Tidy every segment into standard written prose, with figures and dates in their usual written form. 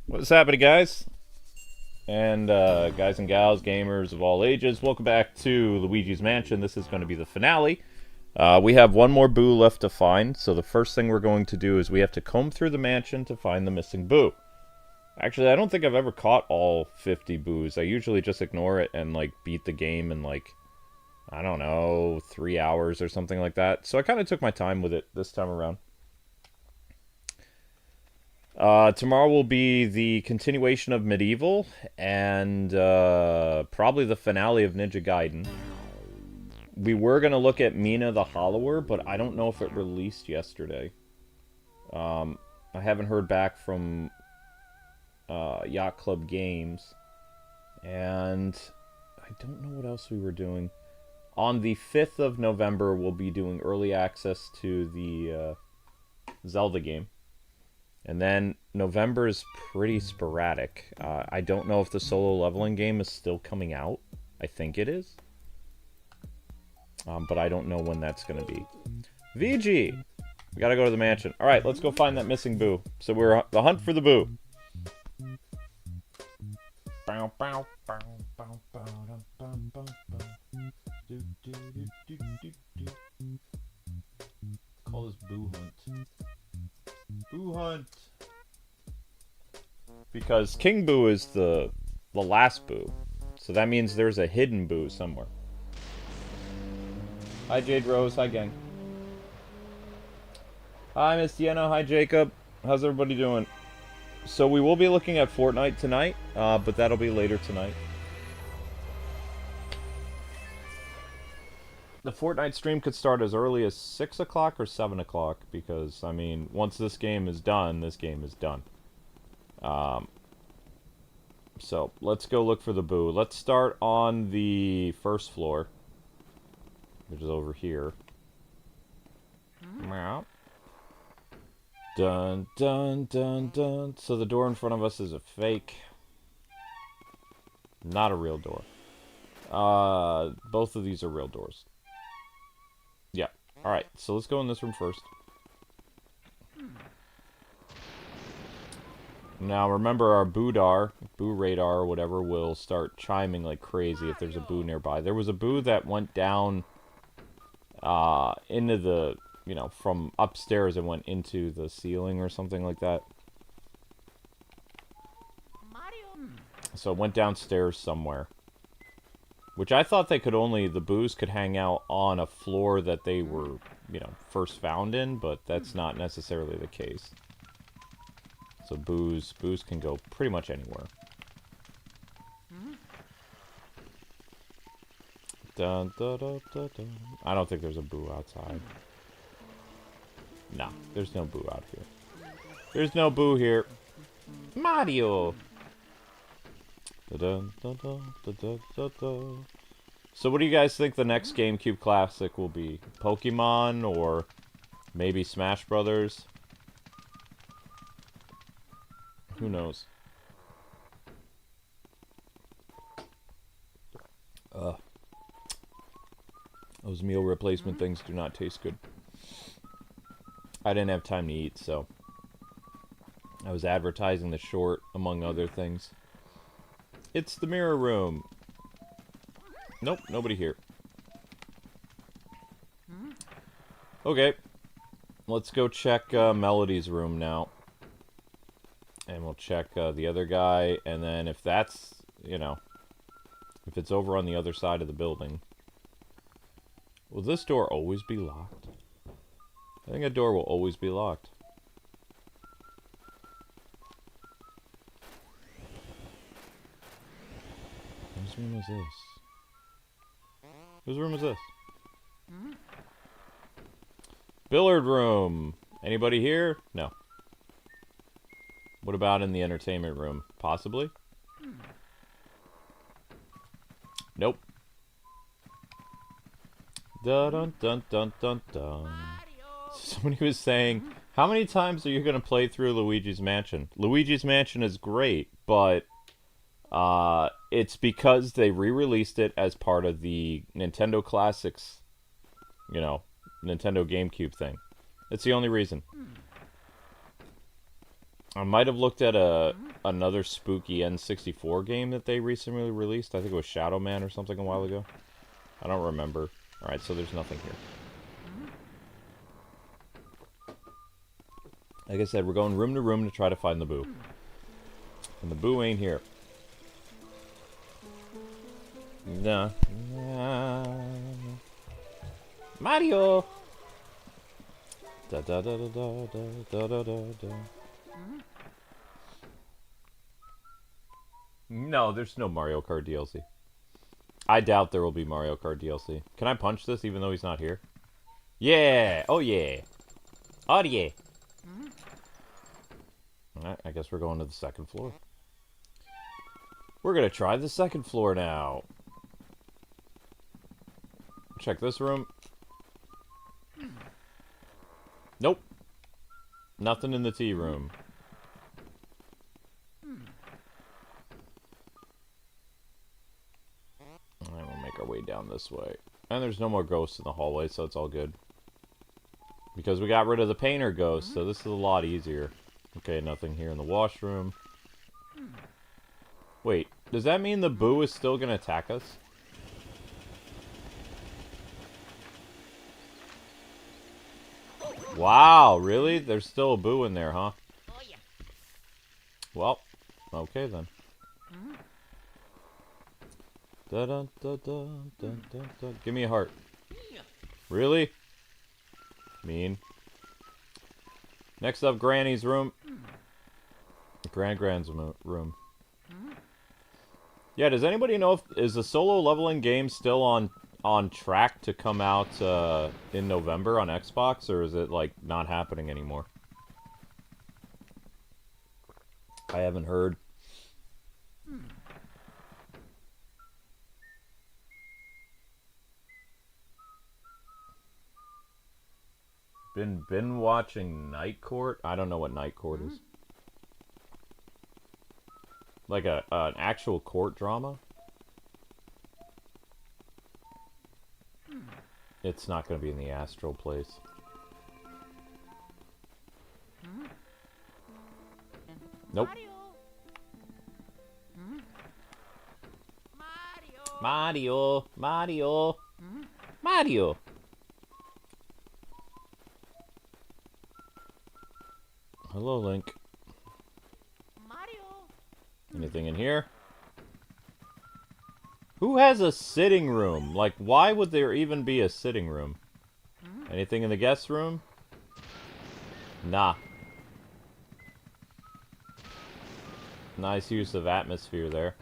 What's happening, guys? And guys and gals, gamers of all ages, welcome back to Luigi's Mansion. This is going to be the finale. We have one more boo left to find, so the first thing we're going to do is we have to comb through the mansion to find the missing boo. Actually, I don't think I've ever caught all 50 boos. I usually just ignore it and, like, beat the game in, like, I don't know, 3 hours or something like that. So I kind of took my time with it this time around. Tomorrow will be the continuation of Medieval, and probably the finale of Ninja Gaiden. We were going to look at Mina the Hollower, but I don't know if it released yesterday. I haven't heard back from Yacht Club Games, and I don't know what else we were doing. On the 5th of November, we'll be doing early access to the Zelda game. And then November is pretty sporadic. I don't know if the solo leveling game is still coming out. I think it is. But I don't know when that's going to be. VG! We gotta go to the mansion. Alright, let's go find that missing boo. So we're the hunt for the boo. Call this Boo Hunt. Boo Hunt! Because King Boo is the last boo. So that means there's a hidden boo somewhere. Hi Jade Rose, hi gang. Hi Miss Deanna, hi Jacob. How's everybody doing? So we will be looking at Fortnite tonight, but that'll be later tonight. The Fortnite stream could start as early as 6 o'clock or 7 o'clock, because, I mean, once this game is done, this game is done. So, let's go look for the boo. Let's start on the first floor, which is over here. Meow. Dun, dun, dun, dun. So the door in front of us is a fake. Not a real door. Both of these are real doors. Yeah. Alright, so let's go in this room first. Now remember, our boo radar or whatever will start chiming like crazy if there's a boo nearby. There was a boo that went down into the, you know, from upstairs and went into the ceiling or something like that. So it went downstairs somewhere. Which I thought they could only, the boos could hang out on a floor that they were, you know, first found in, but that's not necessarily the case. So boos can go pretty much anywhere. Dun, dun, dun, dun, dun. I don't think there's a boo outside. No, there's no boo out here. There's no boo here. Mario! Dun, dun, dun, dun, dun, dun, dun. So what do you guys think the next GameCube classic will be? Pokemon or maybe Smash Brothers? Who knows? Those meal replacement things do not taste good. I didn't have time to eat, so I was advertising the short, among other things. It's the mirror room. Nope, nobody here. Okay. Let's go check Melody's room now. And we'll check the other guy, and then if that's, you know, if it's over on the other side of the building. Will this door always be locked? I think a door will always be locked. Whose room is this? Whose room is this? Billiard room! Anybody here? No. What about in the entertainment room? Possibly? Nope. Dun dun dun dun dun dun. Somebody was saying, how many times are you going to play through Luigi's Mansion? Luigi's Mansion is great, but it's because they re-released it as part of the Nintendo Classics, you know, Nintendo GameCube thing. That's the only reason. I might have looked at a another spooky N64 game that they recently released. I think it was Shadow Man or something a while ago. I don't remember. Alright, so there's nothing here. Like I said, we're going room to room to try to find the boo. And the boo ain't here. Nah. Mario! Da da da da da da da da da. No, there's no Mario Kart DLC. I doubt there will be Mario Kart DLC. Can I punch this even though he's not here? Yeah! Oh yeah! Oh yeah! Alright, I guess we're going to the second floor. We're gonna try the second floor now. Check this room. Nope. Nothing in the tea room. Alright, we'll make our way down this way. And there's no more ghosts in the hallway, so it's all good. Because we got rid of the painter ghost, so this is a lot easier. Okay, nothing here in the washroom. Wait, does that mean the boo is still gonna attack us? Wow, really? There's still a boo in there, huh? Well, okay then. Da -da -da -da -da -da -da. Give me a heart. Really? Mean. Next up, Granny's room. Grand's room. Yeah, does anybody know if is the solo leveling game still on track to come out in November on Xbox, or is it like not happening anymore? I haven't heard. Been watching Night Court. I don't know what Night Court is. Like an actual court drama? It's not going to be in the astral place. Nope. Mario! Mario! Mario! Hello, Link. Mario. Anything in here? Who has a sitting room? Like, why would there even be a sitting room? Anything in the guest room? Nah. Nice use of atmosphere there.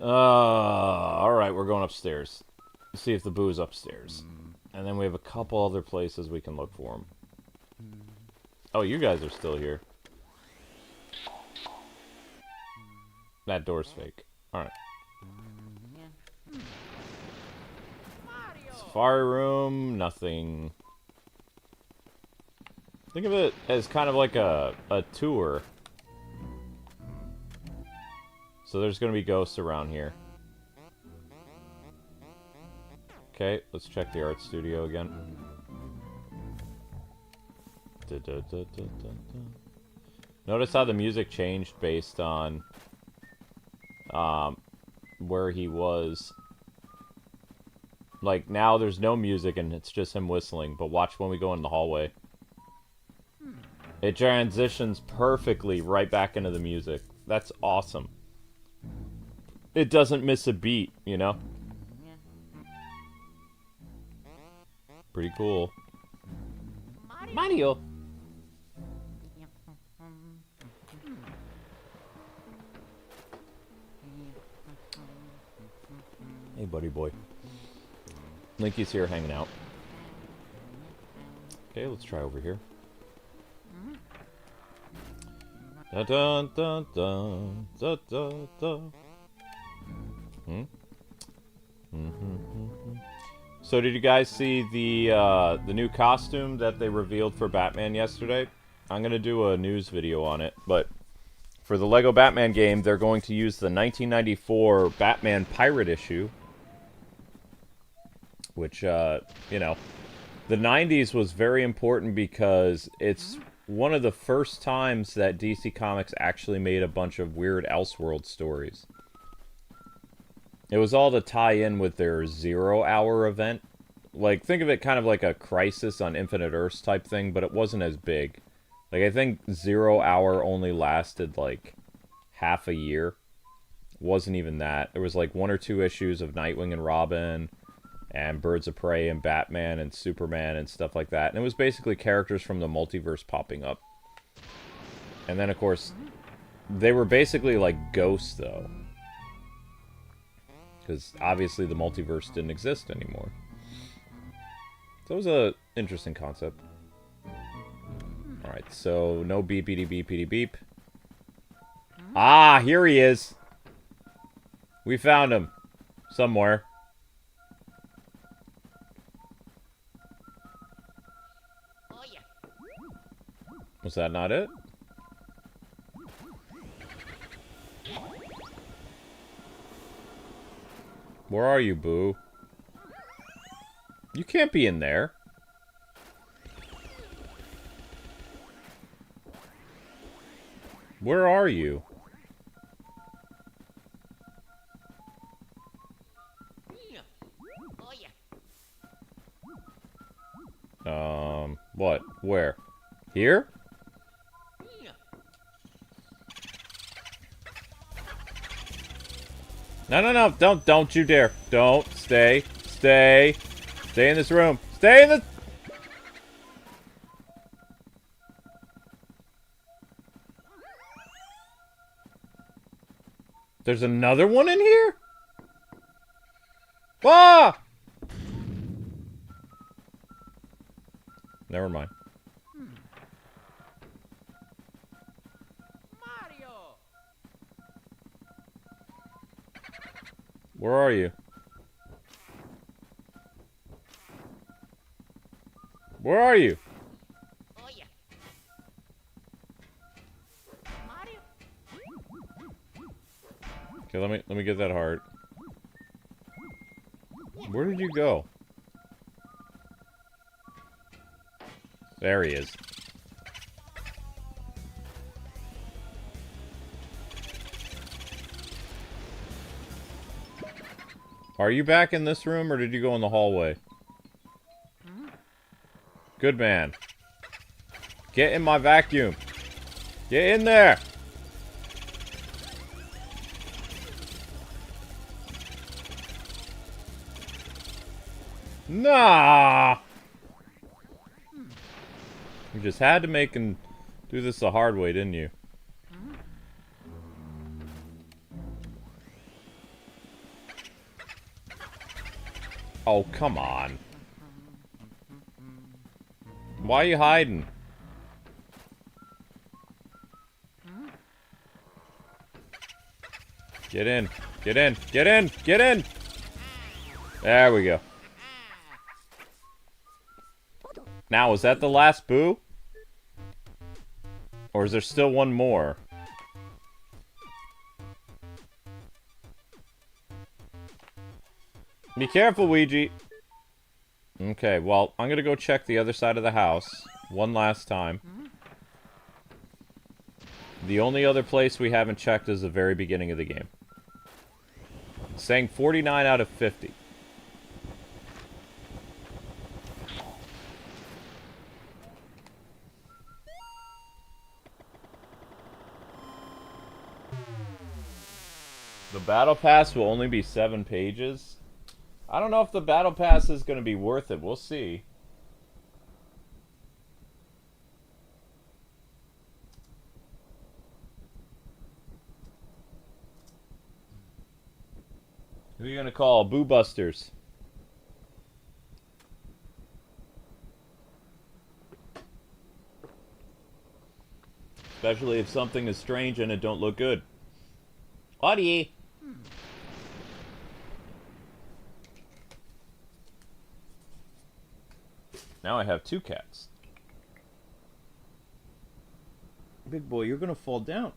Alright, we're going upstairs. See if the boo's upstairs. And then we have a couple other places we can look for him. Oh, you guys are still here. That door's fake. Alright. Safari room, nothing. Think of it as kind of like a tour. So there's gonna be ghosts around here. Okay, let's check the art studio again. Notice how the music changed based on where he was. Like, now there's no music and it's just him whistling, but watch when we go in the hallway. It transitions perfectly right back into the music. That's awesome. It doesn't miss a beat, you know? Pretty cool. Mario! Hey, buddy boy. Linky's here hanging out. Okay, let's try over here. Dun dun dun dun dun dun dun. So did you guys see the new costume that they revealed for Batman yesterday? I'm gonna do a news video on it, but for the Lego Batman game, they're going to use the 1994 Batman Pirate issue, which you know, the 90s was very important because it's one of the first times that DC Comics actually made a bunch of weird Elseworld stories. It was all to tie in with their 0 Hour event. Like, think of it kind of like a Crisis on Infinite Earths type thing, but it wasn't as big. Like, I think 0 Hour only lasted, like, half a year. Wasn't even that. There was, like, 1 or 2 issues of Nightwing and Robin, and Birds of Prey, and Batman, and Superman, and stuff like that. And it was basically characters from the multiverse popping up. And then, of course, they were basically like ghosts, though. Because, obviously, the multiverse didn't exist anymore. So it was a interesting concept. Alright, so no beepity beepity beep. Ah, here he is! We found him. Somewhere. Was that not it? Where are you, Boo? You can't be in there. Where are you? What? Where? Here? No, no, no, don't you dare. Don't. Stay in this room. Stay in this... There's another one in here? Ah! Never mind. Where are you? Where are you? Okay, let me get that heart. Where did you go? There he is. Are you back in this room, or did you go in the hallway? Good man. Get in my vacuum. Get in there! Nah! You just had to make and do this the hard way, didn't you? Oh, come on. Why are you hiding? Get in. Get in. Get in. Get in. There we go. Now, is that the last Boo? Or is there still one more? Be careful, Luigi. Okay, well, I'm gonna go check the other side of the house one last time. The only other place we haven't checked is the very beginning of the game. It's saying 49 out of 50. The Battle Pass will only be 7 pages. I don't know if the Battle Pass is going to be worth it. We'll see. Who are you going to call? Boo Busters. Especially if something is strange and it don't look good. Audie! Now I have 2 cats. Big Boy, you're gonna fall down.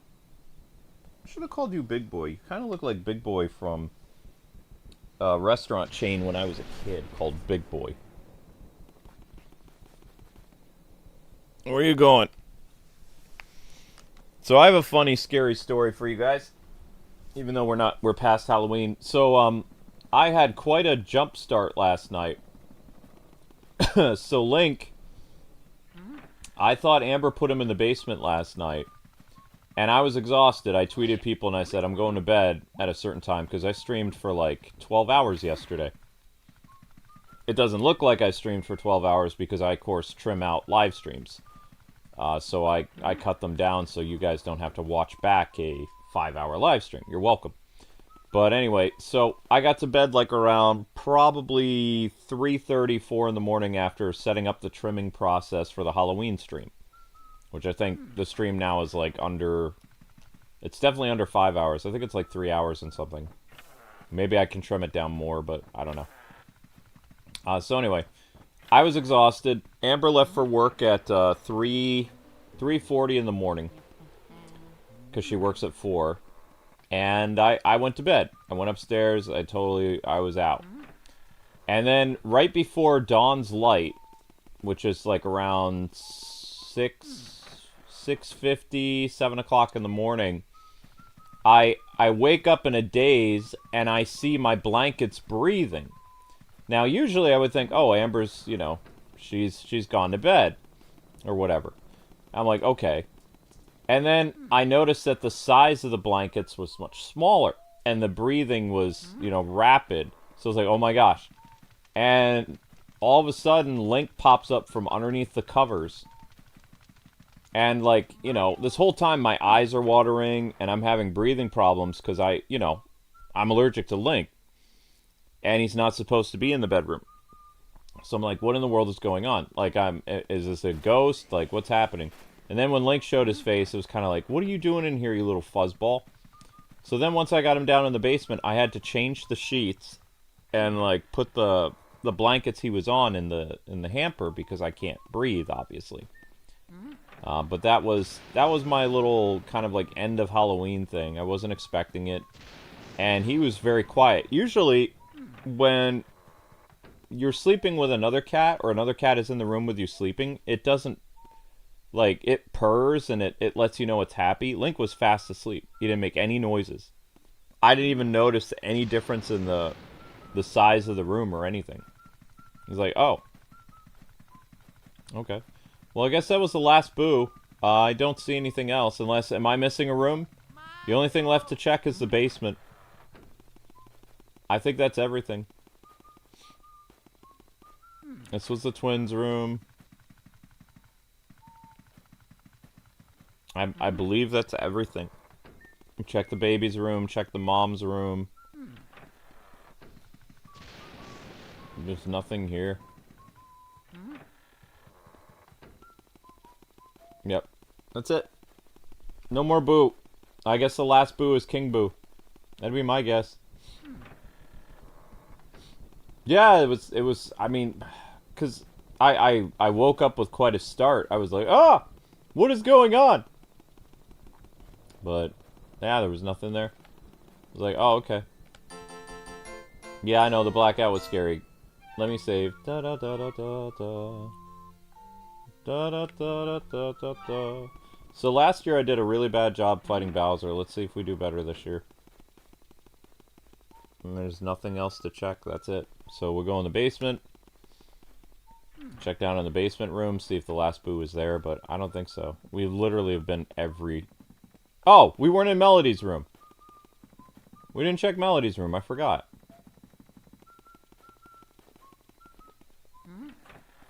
I should have called you Big Boy. You kind of look like Big Boy from a restaurant chain when I was a kid called Big Boy. Where are you going? So I have a funny, scary story for you guys. Even though we're past Halloween. So, I had quite a jump start last night. So Link, I thought Amber put him in the basement last night. And I was exhausted. I tweeted people and I said, I'm going to bed at a certain time because I streamed for like 12 hours yesterday. It doesn't look like I streamed for 12 hours because I, of course, trim out live streams. So I cut them down so you guys don't have to watch back a 5-hour live stream. You're welcome. But anyway, so I got to bed like around probably 3:30, 4 in the morning after setting up the trimming process for the Halloween stream. Which I think the stream now is like under... It's definitely under 5 hours. I think it's like 3 hours and something. Maybe I can trim it down more, but I don't know. So anyway, I was exhausted. Amber left for work at 3:40 in the morning. Because she works at 4. And I went to bed. I went upstairs. I was out. And then right before dawn's light, which is like around 6:50, 7 o'clock in the morning, I wake up in a daze and I see my blankets breathing. Now, usually I would think, oh, Amber's, you know, she's gone to bed or whatever. I'm like, okay. And then I noticed that the size of the blankets was much smaller. And the breathing was, you know, rapid. So I was like, oh my gosh. And all of a sudden, Link pops up from underneath the covers. And, like, you know, this whole time my eyes are watering. And I'm having breathing problems because I'm allergic to Link. And he's not supposed to be in the bedroom. So I'm like, what in the world is going on? Like, is this a ghost? Like, what's happening? And then when Link showed his face, it was kind of like, what are you doing in here, you little fuzzball? So then once I got him down in the basement, I had to change the sheets and, like, put the blankets he was on in the hamper because I can't breathe, obviously. But that was my little kind of, like, end of Halloween thing. I wasn't expecting it. And he was very quiet. Usually, when you're sleeping with another cat or another cat is in the room with you sleeping, it doesn't... Like, it purrs and it lets you know it's happy. Link was fast asleep. He didn't make any noises. I didn't even notice any difference in the size of the room or anything. He's like, oh. Okay. Well, I guess that was the last boo. I don't see anything else unless... Am I missing a room? The only thing left to check is the basement. I think that's everything. This was the twins' room. I believe that's everything. Check the baby's room, check the mom's room. There's nothing here. Yep. That's it. No more boo. I guess the last boo is King Boo. That'd be my guess. Yeah, it was, I mean, because I woke up with quite a start. I was like, ah! What is going on? But, yeah, there was nothing there. I was like, oh, okay. Yeah, I know, the blackout was scary. Let me save. Da da da da da da. Da da da da da da. So last year I did a really bad job fighting Bowser. Let's see if we do better this year. And there's nothing else to check. That's it. So we'll go in the basement. Check down in the basement room, see if the last boo is there, but I don't think so. We literally have been every... Oh! We weren't in Melody's room! We didn't check Melody's room, I forgot.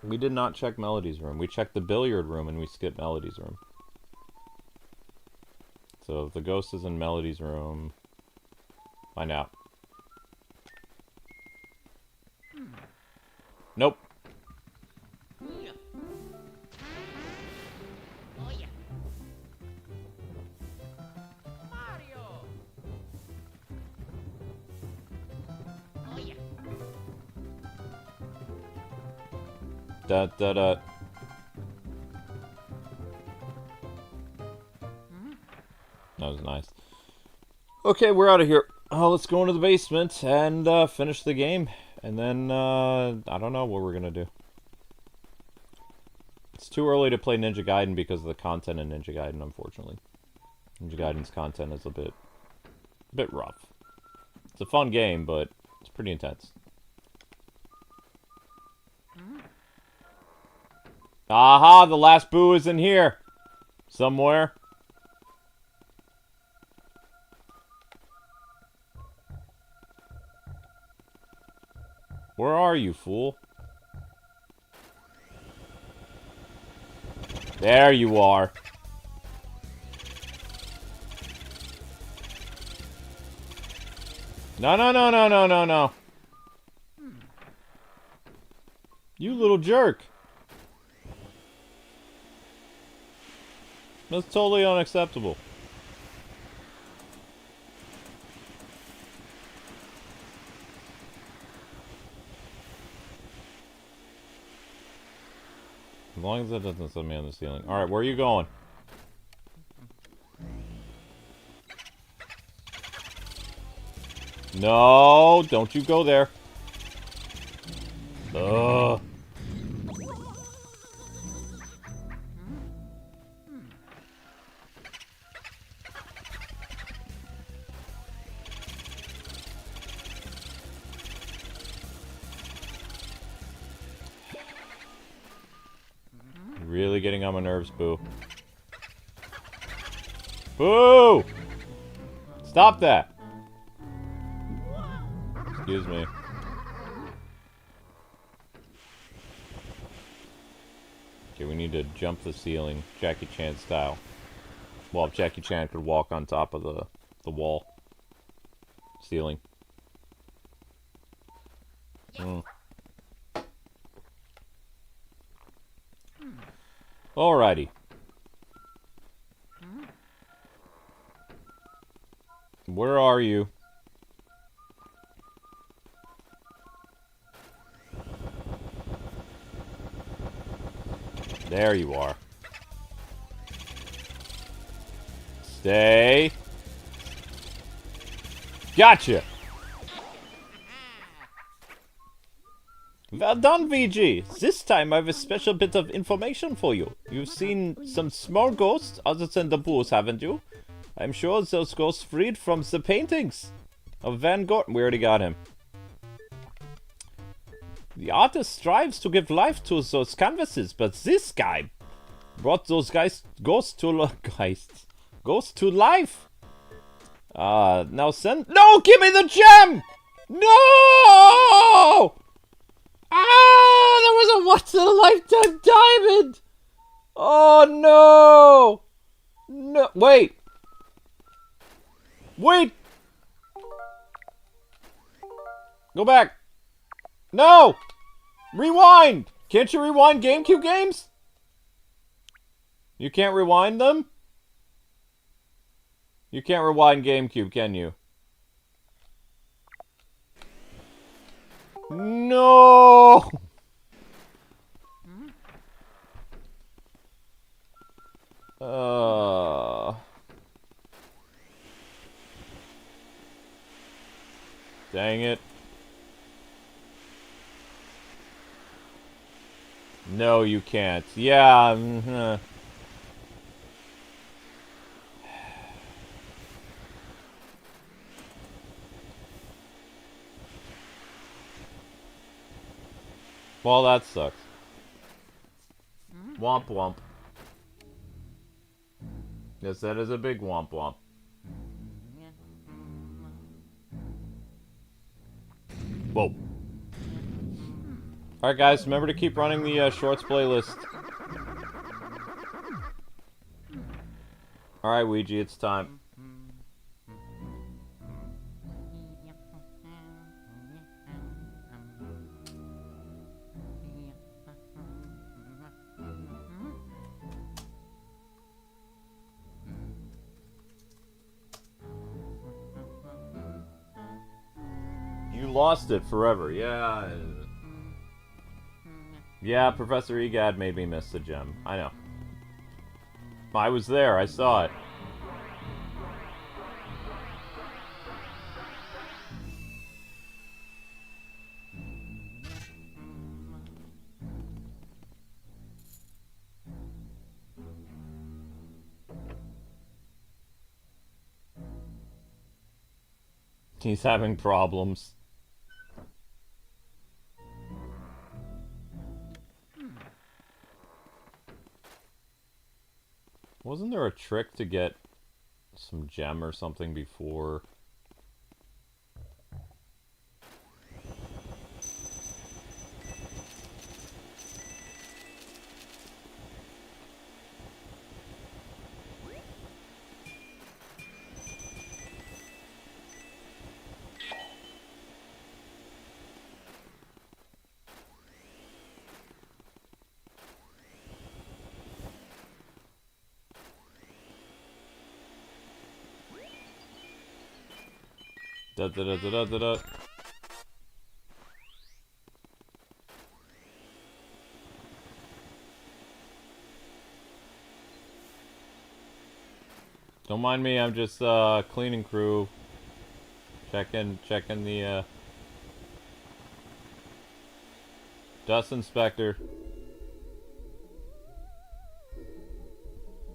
We did not check Melody's room. We checked the billiard room and we skipped Melody's room. So if the ghost is in Melody's room... Find out. Nope. Da da da. That was nice. Okay, we're out of here. Let's go into the basement and finish the game. And then, I don't know what we're gonna do. It's too early to play Ninja Gaiden because of the content in Ninja Gaiden, unfortunately. Ninja Gaiden's content is a bit rough. It's a fun game, but it's pretty intense. Aha! The last boo is in here! Somewhere. Where are you, fool? There you are. No, no, no, no, no, no, no. You little jerk. That's totally unacceptable. As long as that doesn't set me on the ceiling. Alright, where are you going? No, don't you go there. Ugh. Really getting on my nerves, Boo. Boo! Stop that! Excuse me. Okay, we need to jump the ceiling, Jackie Chan style. Well, if Jackie Chan could walk on top of the wall. Ceiling. Alrighty. Where are you? There you are. Stay. Gotcha! Well done, VG! This time I have a special bit of information for you. You've seen some small ghosts other than the bulls, haven't you? I'm sure those ghosts freed from the paintings of Van Gogh. We already got him. The artist strives to give life to those canvases, but this guy brought those ghosts to life. Now send. No, give me the gem! No! Ah, there was a once-in-a-lifetime diamond! Oh, no! No, wait! Wait! Go back! No! Rewind! Can't you rewind GameCube games? You can't rewind them? You can't rewind GameCube, can you? No! Dang it. No, you can't. Yeah. Well, that sucks. Womp womp. Yes, that is a big womp womp. Whoa. Alright guys, remember to keep running the shorts playlist. Alright, Luigi, it's time. You lost it forever, yeah. Yeah, Professor Egad made me miss the gem. I know. I was there, I saw it. He's having problems. Wasn't there a trick to get some gem or something before? Da da da da da da da. Don't mind me, I'm just cleaning crew. Checking the dust inspector.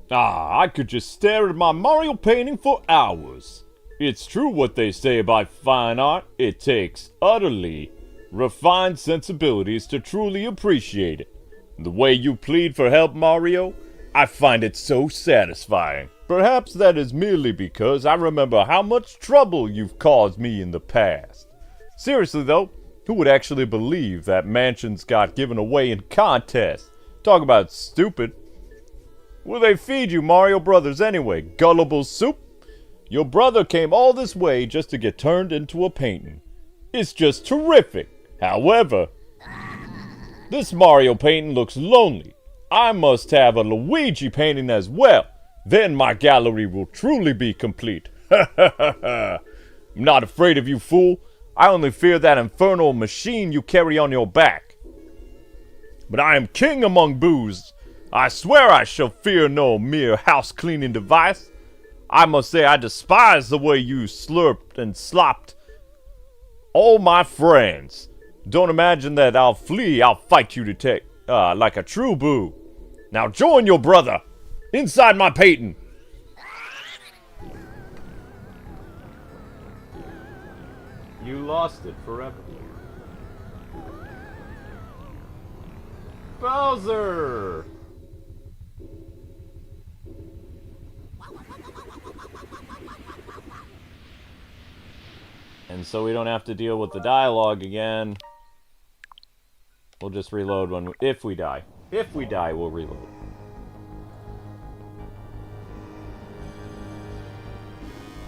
Ah, I could just stare at my Mario painting for hours. It's true what they say about fine art. It takes utterly refined sensibilities to truly appreciate it. The way you plead for help, Mario, I find it so satisfying. Perhaps that is merely because I remember how much trouble you've caused me in the past. Seriously though, who would actually believe that mansions got given away in contests? Talk about stupid. Will they feed you Mario Brothers anyway, gullible soup? Your brother came all this way just to get turned into a painting. It's just terrific. However, this Mario painting looks lonely. I must have a Luigi painting as well. Then my gallery will truly be complete. I'm not afraid of you, fool. I only fear that infernal machine you carry on your back. But I am king among boos. I swear I shall fear no mere house-cleaning device. I must say I despise the way you slurped and slopped all my friends. Don't imagine that I'll flee. I'll fight you to take, like a true boo. Now join your brother inside my painting. You lost it forever. Bowser! And so we don't have to deal with the dialogue again. We'll just reload when if we die. If we die, we'll reload.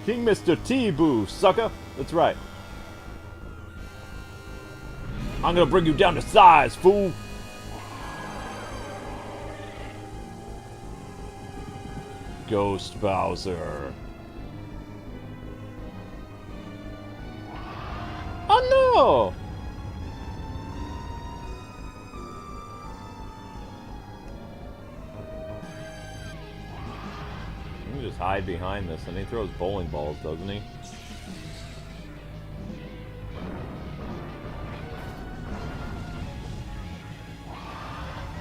King Mr. T-Boo, sucker. That's right. I'm gonna bring you down to size, fool. Ghost Bowser. Oh no! You can just hide behind this, and he throws bowling balls, doesn't he?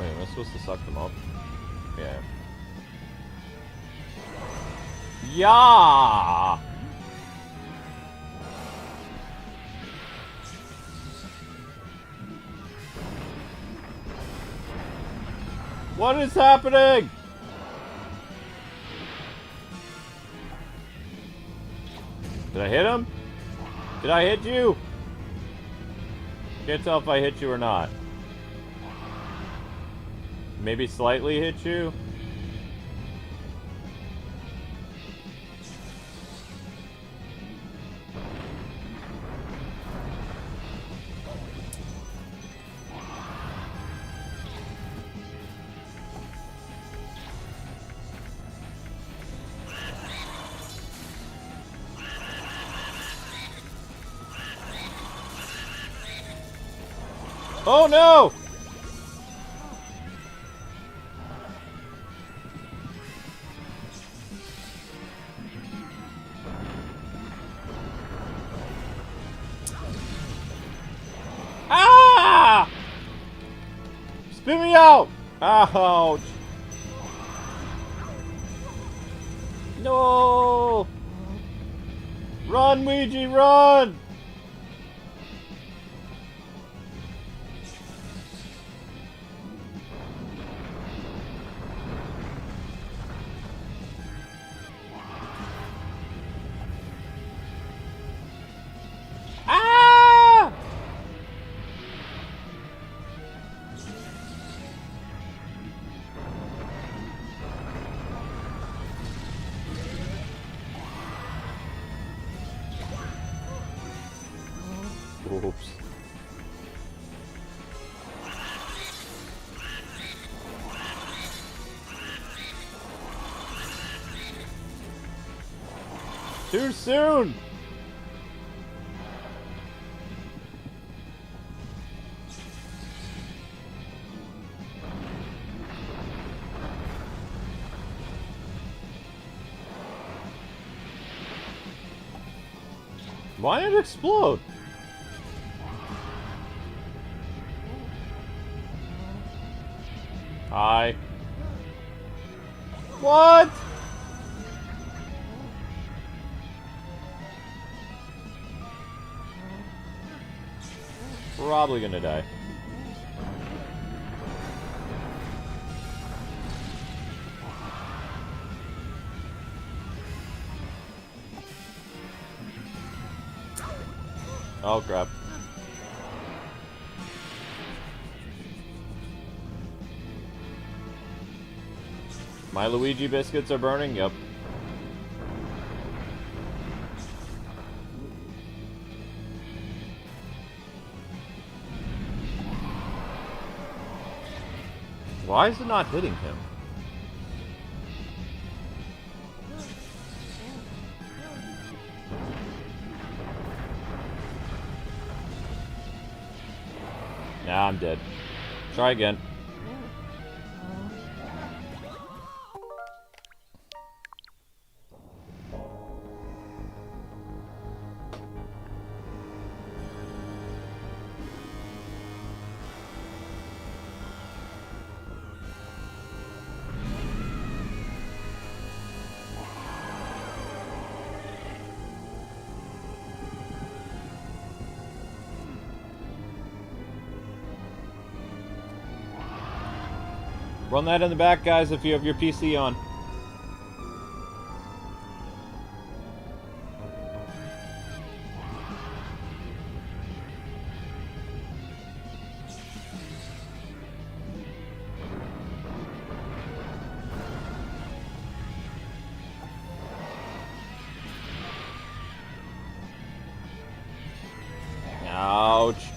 Wait, am I supposed to suck them up? Yeah. Yeah! What is happening? Did I hit him? Did I hit you? Can't tell if I hit you or not. Maybe slightly hit you? Oh no! Ah! Spit me out! Ouch! No! Run, Luigi, run! Ah! Oops. Too soon! Why did it explode? Hi. What? Probably gonna die. Oh crap. My Luigi biscuits are burning? Yep. Why is it not hitting him? Nah, I'm dead. Try again. Run that in the back, guys, if you have your PC on. Ouch.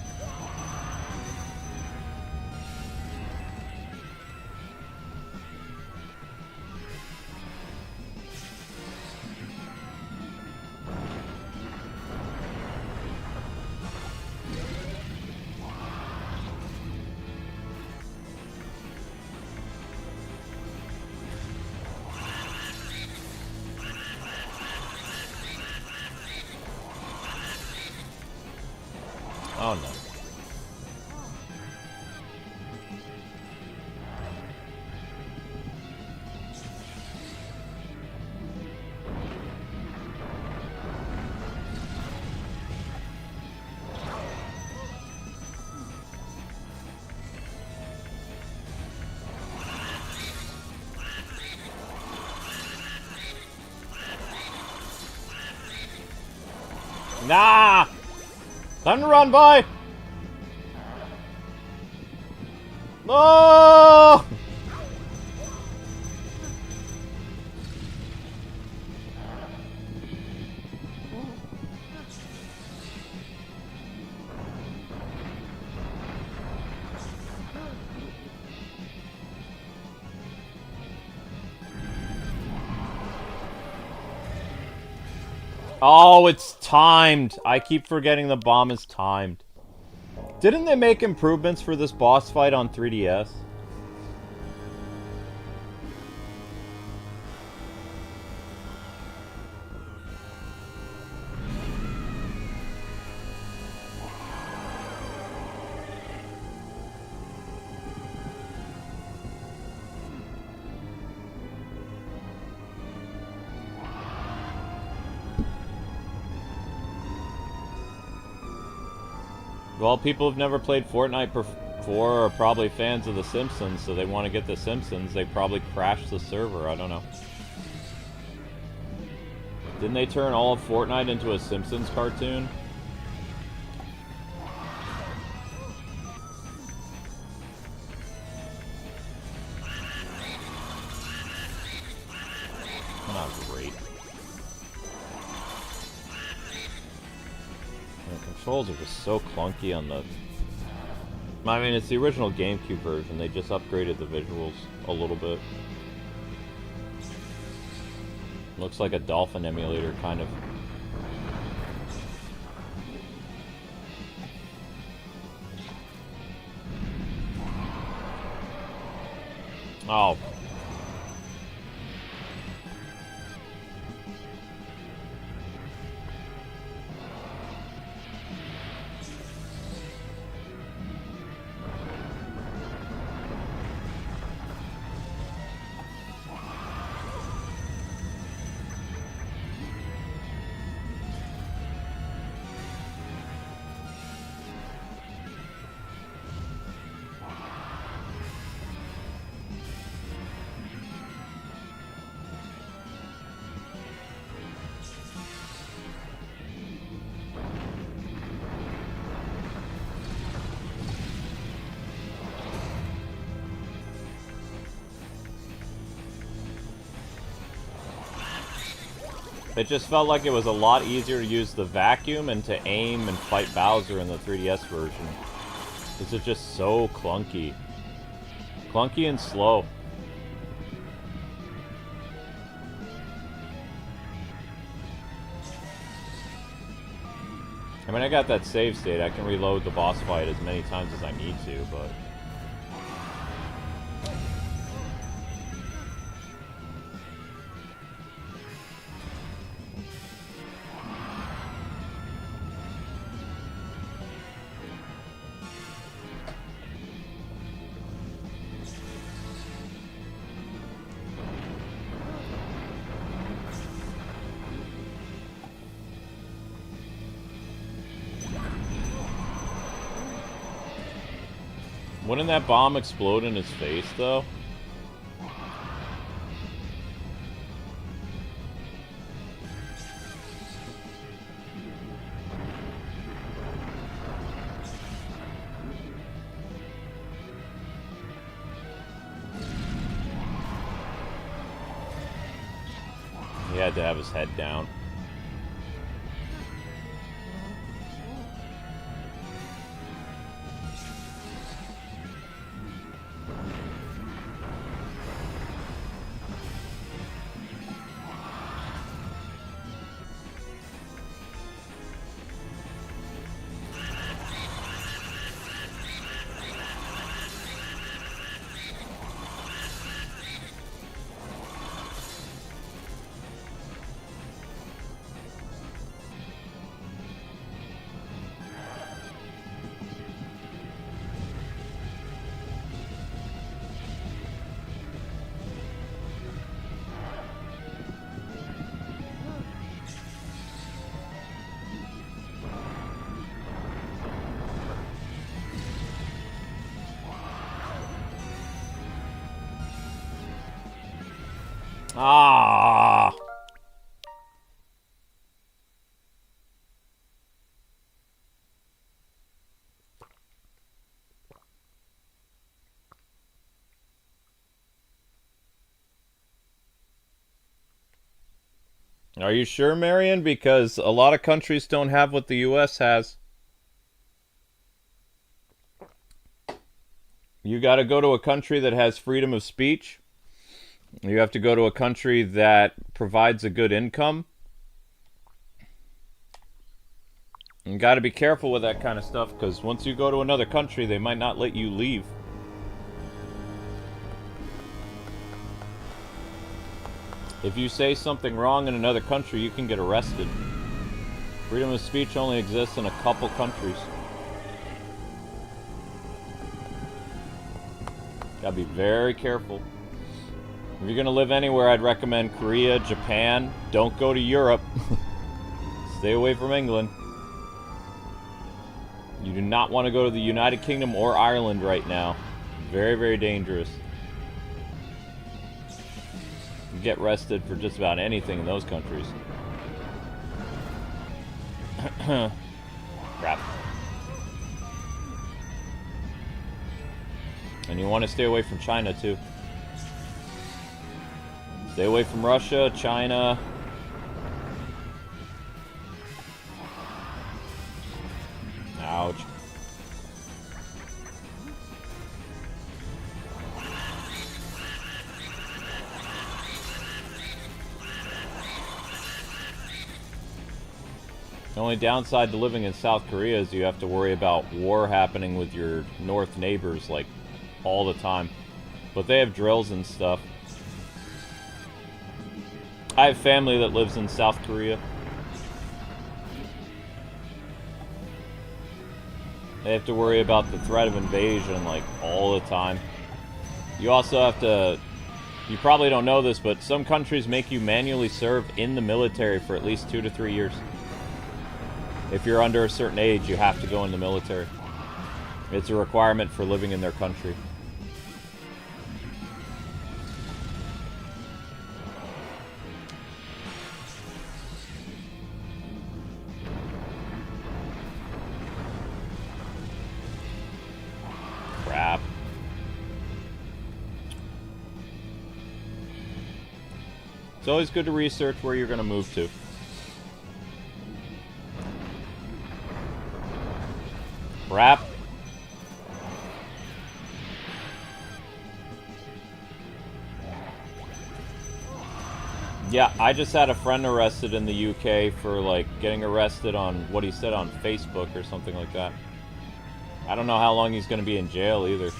Oh no. Nah! Time to run, boy! No! Oh, it's timed. I keep forgetting the bomb is timed. Didn't they make improvements for this boss fight on 3DS? Well, people have never played Fortnite before are probably fans of The Simpsons, so they want to get The Simpsons. They probably crashed the server. I don't know. Didn't they turn all of Fortnite into a Simpsons cartoon? Not great. The controls are just so clunky on the... I mean, it's the original Gamecube version. They just upgraded the visuals a little bit. Looks like a dolphin emulator, kind of. Oh. It just felt like it was a lot easier to use the vacuum and to aim and fight Bowser in the 3DS version. This is just so clunky. Clunky and slow. I mean, I got that save state. I can reload the boss fight as many times as I need to, but... Wouldn't that bomb explode in his face, though? He had to have his head down. Ah! Are you sure, Marion? Because a lot of countries don't have what the US has. You gotta go to a country that has freedom of speech. You have to go to a country that provides a good income. You gotta be careful with that kind of stuff, because once you go to another country, they might not let you leave. If you say something wrong in another country, you can get arrested. Freedom of speech only exists in a couple countries. Gotta be very careful. If you're gonna live anywhere, I'd recommend Korea, Japan. Don't go to Europe. Stay away from England. You do not want to go to the United Kingdom or Ireland right now. Very, very dangerous. You get arrested for just about anything in those countries. Crap. And you want to stay away from China, too. Stay away from Russia, China. Ouch. The only downside to living in South Korea is you have to worry about war happening with your north neighbors, like, all the time. But they have drills and stuff. I have family that lives in South Korea. They have to worry about the threat of invasion, like, all the time. You also have to... You probably don't know this, but some countries make you manually serve in the military for at least 2 to 3 years. If you're under a certain age, you have to go in the military. It's a requirement for living in their country. Crap. It's always good to research where you're going to move to. Crap. Yeah, I just had a friend arrested in the UK for, like, getting arrested on what he said on Facebook or something like that. I don't know how long he's going to be in jail either.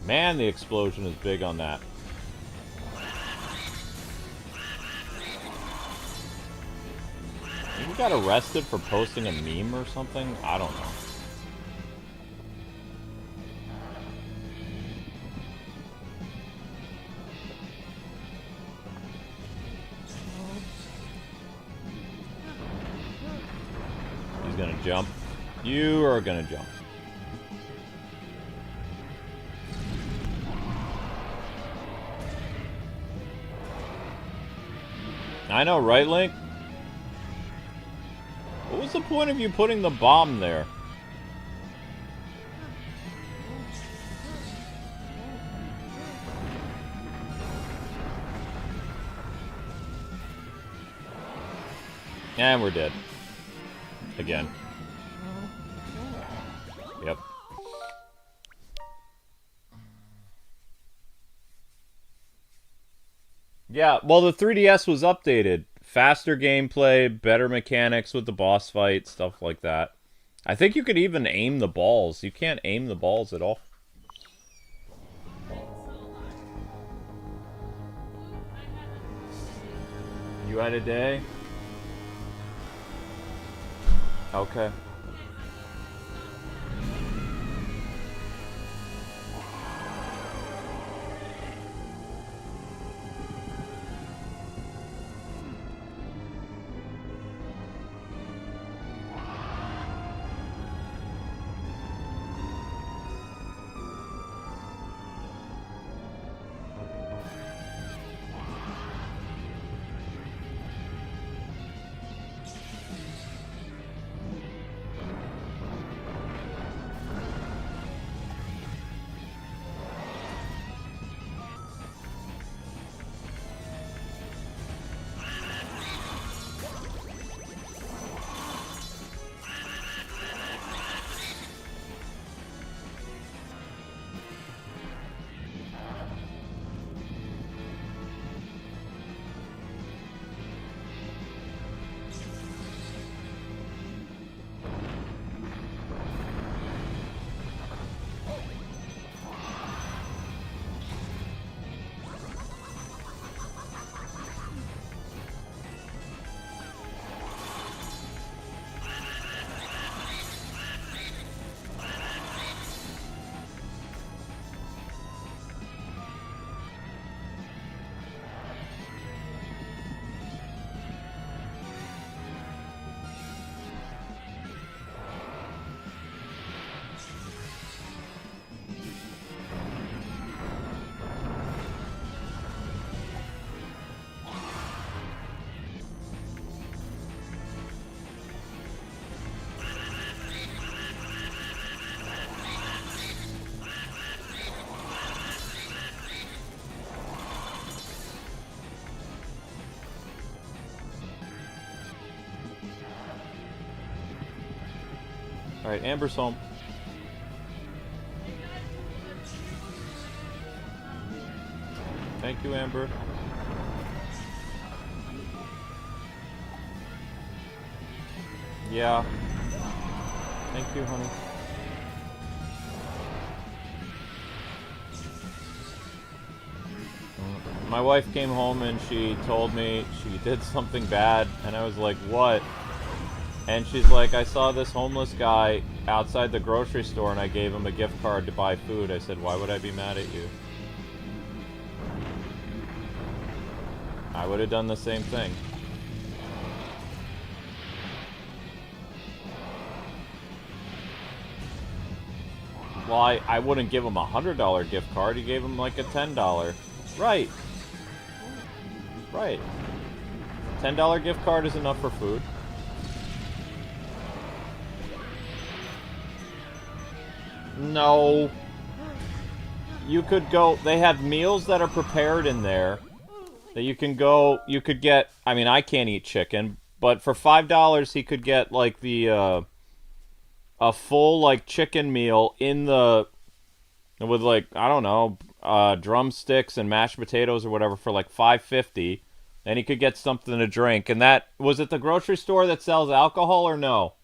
Man, the explosion is big on that. He got arrested for posting a meme or something? I don't know. He's gonna jump. You are gonna jump. I know, right, Link? What was the point of you putting the bomb there? And we're dead. Again. Yep. Yeah, well, the 3DS was updated. Faster gameplay, better mechanics with the boss fight, stuff like that. I think you could even aim the balls. You can't aim the balls at all. You had a day? Okay. Alright, Amber's home. Thank you, Amber. Yeah. Thank you, honey. My wife came home and she told me she did something bad, and I was like, what? And she's like, I saw this homeless guy outside the grocery store and I gave him a gift card to buy food. I said, why would I be mad at you? I would have done the same thing. Well, I wouldn't give him a $100 gift card. He gave him like a $10. Right. Right. $10 gift card is enough for food. No. You could go... They have meals that are prepared in there. That you can go... You could get... I mean, I can't eat chicken. But for $5, he could get, like, the, a full, like, chicken meal in the... With, like, I don't know, drumsticks and mashed potatoes or whatever for, like, $5.50. And he could get something to drink. And that... Was it the grocery store that sells alcohol or no?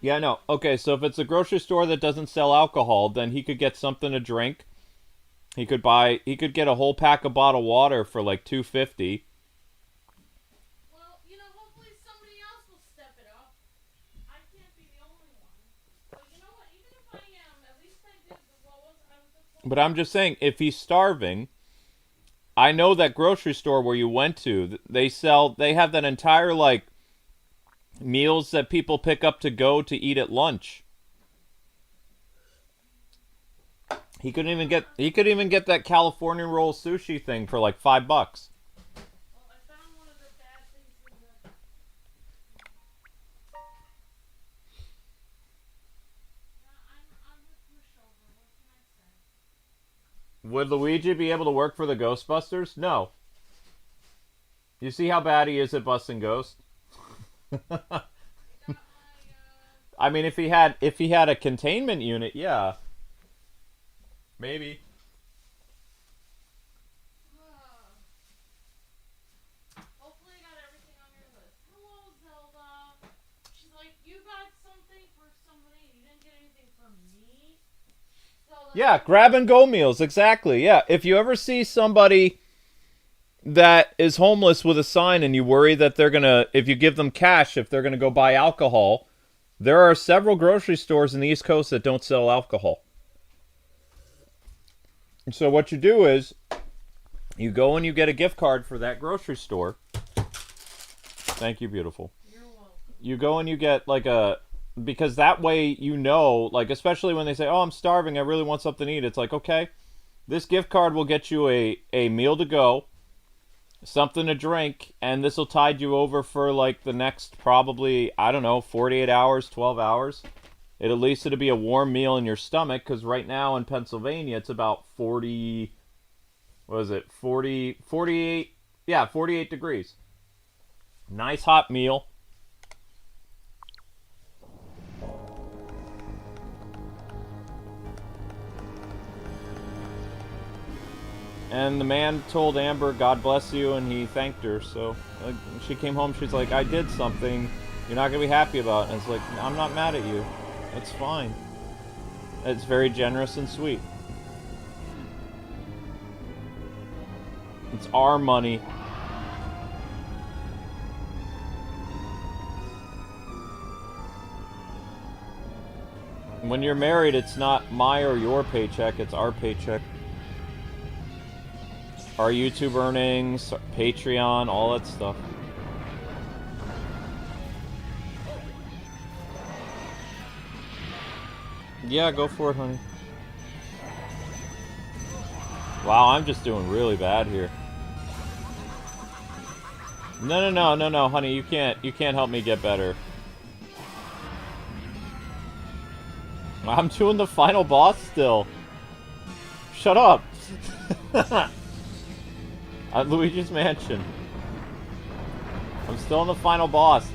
Yeah, no. Okay, so if it's a grocery store that doesn't sell alcohol, then he could get something to drink. He could get a whole pack of bottled water for like $2.50. Well, you know, hopefully somebody else will step it up. I can't be the only one. But you know what? Even if I am, at least I did what was I was the... But I'm just saying, if he's starving, I know that grocery store where you went to, they have that entire like meals that people pick up to go to eat at lunch. He couldn't even get that California roll sushi thing for like $5. Well, I found one of the bad things in the... I'm with pushover. What can I say? Would Luigi be able to work for the Ghostbusters? No. You see how bad he is at busting ghosts? I mean, if he had a containment unit, yeah. Maybe. Hopefully I got everything on your list. Hello, Zelda. She's like, you got something for somebody and you didn't get anything for me? Zelda. Yeah, grab and go meals, exactly. Yeah, if you ever see somebody that is homeless with a sign and you worry that they're gonna, if you give them cash, if they're gonna go buy alcohol, there are several grocery stores in the East Coast that don't sell alcohol. So what you do is, you go and you get a gift card for that grocery store. Thank you, beautiful. You're welcome. You go and you get like a... Because that way you know, like especially when they say, oh, I'm starving, I really want something to eat. It's like, okay, this gift card will get you a meal to go, something to drink, and this will tide you over for like the next probably, I don't know, 48 hours, 12 hours. At least it'll be a warm meal in your stomach, because right now in Pennsylvania it's about 40, what is it, 48, yeah, 48 degrees. Nice hot meal. And the man told Amber, God bless you, and he thanked her. So she came home, she's like, I did something you're not going to be happy about. And it's like, I'm not mad at you. It's fine. It's very generous and sweet. It's our money. When you're married, it's not my or your paycheck, it's our paycheck. Our YouTube earnings, Patreon, all that stuff. Yeah, go for it, honey. Wow, I'm just doing really bad here. No, honey, you can't help me get better. I'm doing the final boss still. Shut up. At Luigi's Mansion. I'm still in the final boss.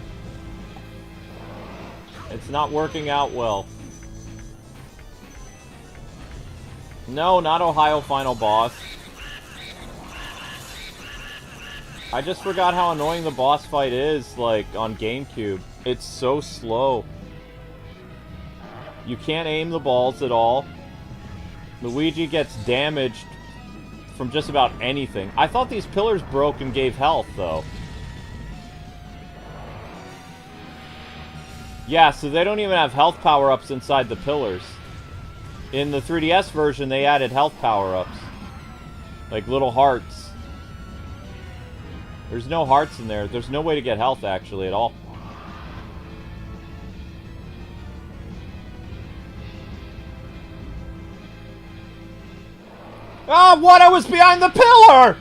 It's not working out well. No, not Ohio Final Boss. I just forgot how annoying the boss fight is, like, on Gamecube. It's so slow. You can't aim the balls at all. Luigi gets damaged from just about anything. I thought these pillars broke and gave health, though. Yeah, so they don't even have health power-ups inside the pillars. In the 3DS version, they added health power-ups. Like little hearts. There's no hearts in there. There's no way to get health, actually, at all. Ah, what? I was behind the pillar!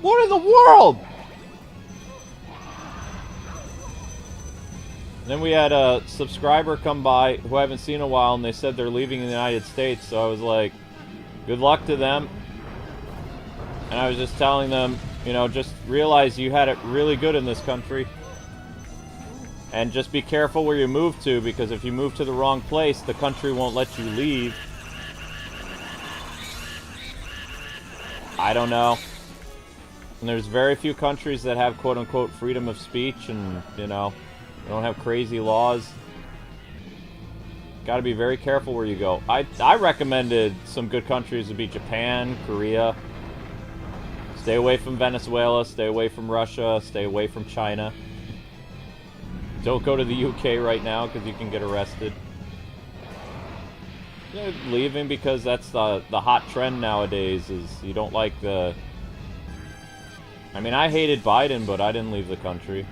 What in the world? Then we had a subscriber come by who I haven't seen in a while, and they said they're leaving the United States, so I was like, good luck to them. And I was just telling them, you know, just realize you had it really good in this country. And just be careful where you move to, because if you move to the wrong place, the country won't let you leave. I don't know. And there's very few countries that have quote-unquote freedom of speech and, you know, they don't have crazy laws. Gotta be very careful where you go. I recommended some good countries to be Japan, Korea. Stay away from Venezuela, stay away from Russia, stay away from China. Don't go to the UK right now because you can get arrested. They're leaving because that's the hot trend nowadays, is you don't like the... I mean, I hated Biden, but I didn't leave the country.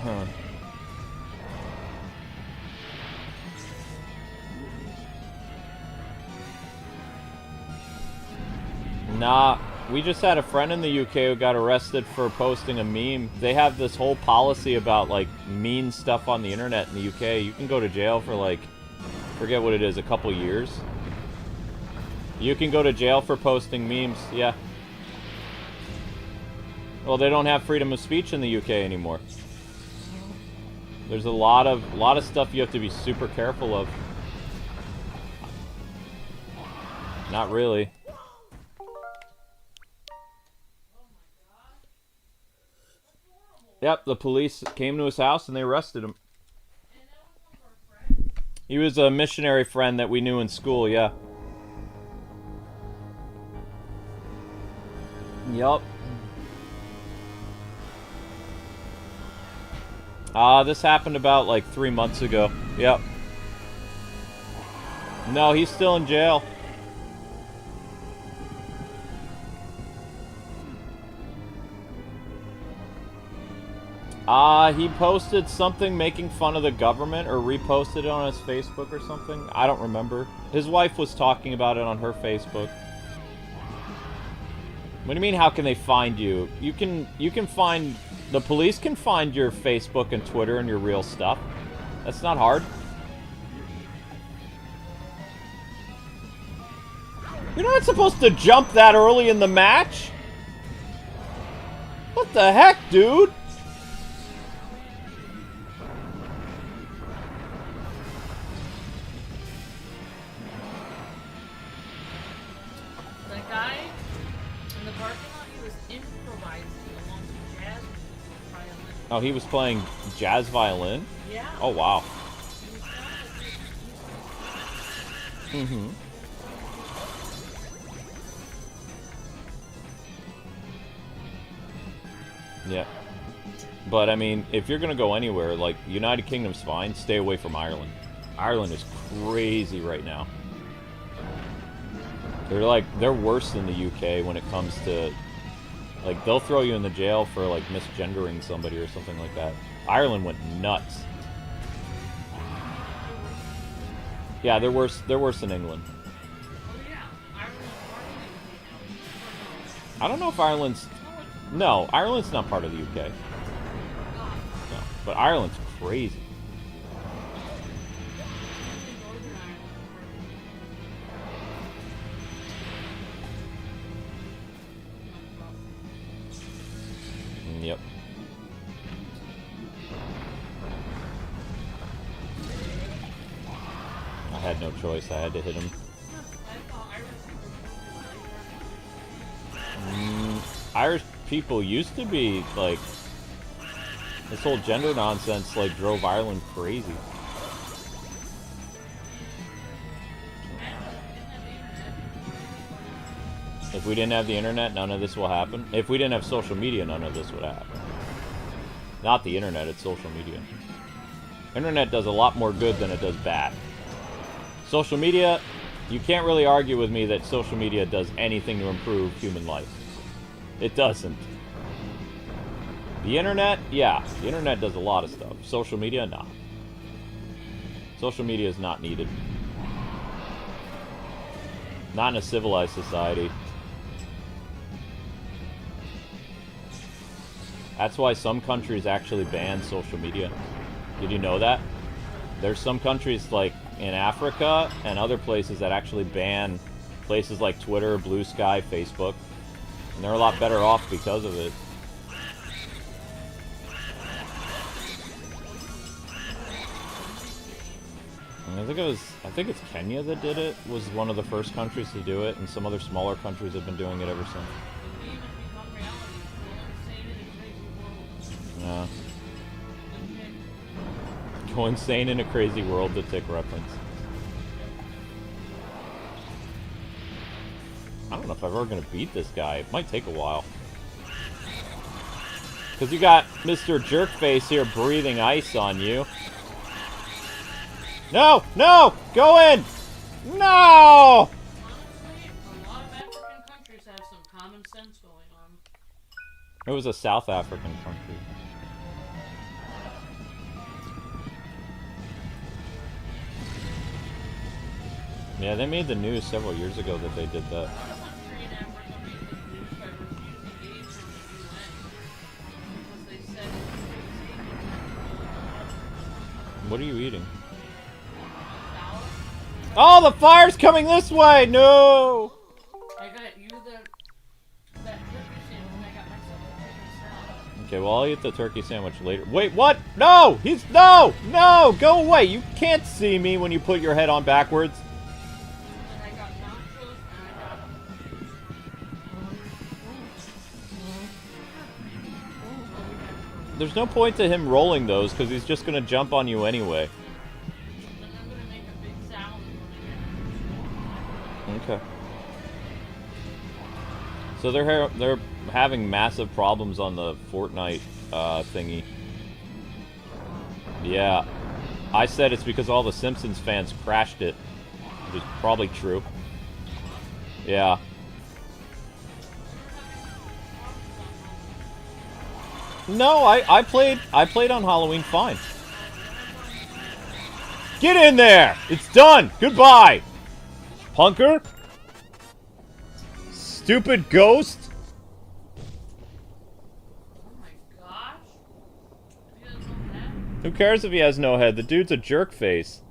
Huh. Nah, we just had a friend in the UK who got arrested for posting a meme. They have this whole policy about, like, mean stuff on the internet in the UK. You can go to jail for, like, forget what it is, a couple years. You can go to jail for posting memes, yeah. Well, they don't have freedom of speech in the UK anymore. There's a lot of stuff you have to be super careful of. Not really. Yep, the police came to his house and they arrested him. He was a missionary friend that we knew in school, yeah. Yup. This happened about, like, 3 months ago. Yep. No, he's still in jail. He posted something making fun of the government, or reposted it on his Facebook or something. I don't remember. His wife was talking about it on her Facebook. What do you mean, how can they find you? You can find... The police can find your Facebook and Twitter and your real stuff. That's not hard. You're not supposed to jump that early in the match? What the heck, dude? The guy in the parking lot, he was improvising along with jazz violin. Oh, he was playing jazz violin? Yeah. Oh, wow. Mm-hmm. Yeah. But, I mean, if you're gonna go anywhere, like, United Kingdom's fine, stay away from Ireland. Ireland is crazy right now. They're worse than the UK when it comes to, like, they'll throw you in the jail for, like, misgendering somebody or something like that. Ireland went nuts. Yeah, they're worse than England. Oh yeah, Ireland's I don't know if Ireland's... No, Ireland's not part of the UK. No, but Ireland's crazy. no choice. I had to hit him. Irish people used to be, like... This whole gender nonsense, like, drove Ireland crazy. If we didn't have the internet, none of this will happen. If we didn't have social media, none of this would happen. Not the internet, it's social media. Internet does a lot more good than it does bad. Social media, you can't really argue with me that social media does anything to improve human life. It doesn't. The internet, yeah, the internet does a lot of stuff. Social media, nah. Social media is not needed. Not in a civilized society. That's why some countries actually ban social media. Did you know that? There's some countries like in Africa and other places that actually ban places like Twitter, Blue Sky, Facebook. And they're a lot better off because of it. I think it's Kenya that did it, was one of the first countries to do it, and some other smaller countries have been doing it ever since. Yeah. Go insane in a crazy world, the tick reference. I don't know if I'm ever gonna beat this guy. It might take a while. Because you got Mr. Jerkface here breathing ice on you. No! No! Go in! No! Honestly, a lot of African countries have some common sense going on. It was a South African country. Yeah, they made the news several years ago that they did that. What are you eating? Oh, the fire's coming this way! No! I got you that turkey sandwich, I got myself a chicken salad. Okay, well, I'll eat the turkey sandwich later. Wait, what? No! No! No! Go away! You can't see me when you put your head on backwards. And I got nachos, and I got... There's no point to him rolling those, because he's just going to jump on you anyway. And I'm gonna make a big salad for Okay. So they're having massive problems on the Fortnite thingy. Yeah. I said it's because all the Simpsons fans crashed it. Which is probably true. Yeah. No, I played on Halloween fine. Get in there! It's done! Goodbye! Punker? Stupid ghost? Oh my gosh. He has no head. Who cares if he has no head? The dude's a jerk face.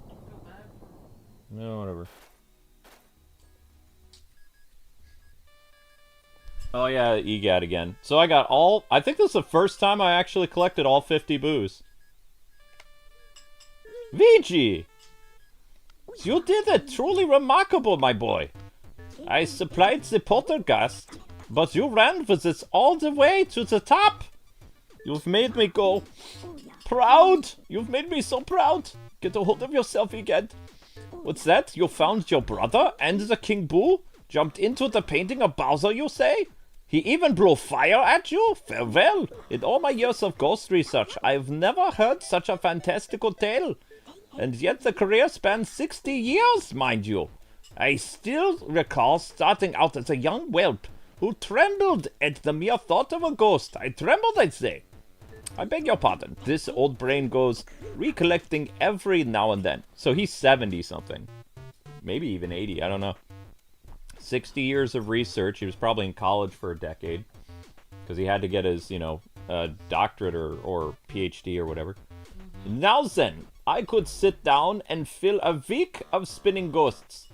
I feel bad for him. No, whatever. Oh yeah, EGAT again. So I got all... I think this is the first time I actually collected all 50 boos. Luigi! You did it truly remarkable, my boy. I supplied the poltergeist, but you ran with it all the way to the top. You've made me go proud. You've made me so proud. Get a hold of yourself again. What's that? You found your brother and the King Boo? Jumped into the painting of Bowser, you say? He even blew fire at you? Farewell. In all my years of ghost research, I've never heard such a fantastical tale. And yet the career spans 60 years, mind you. I still recall starting out as a young whelp who trembled at the mere thought of a ghost. I trembled, I'd say. I beg your pardon. This old brain goes recollecting every now and then. So he's 70-something. Maybe even 80, I don't know. 60 years of research. He was probably in college for a decade. Because he had to get his, doctorate or PhD or whatever. Now then, I could sit down and fill a week of spinning ghosts.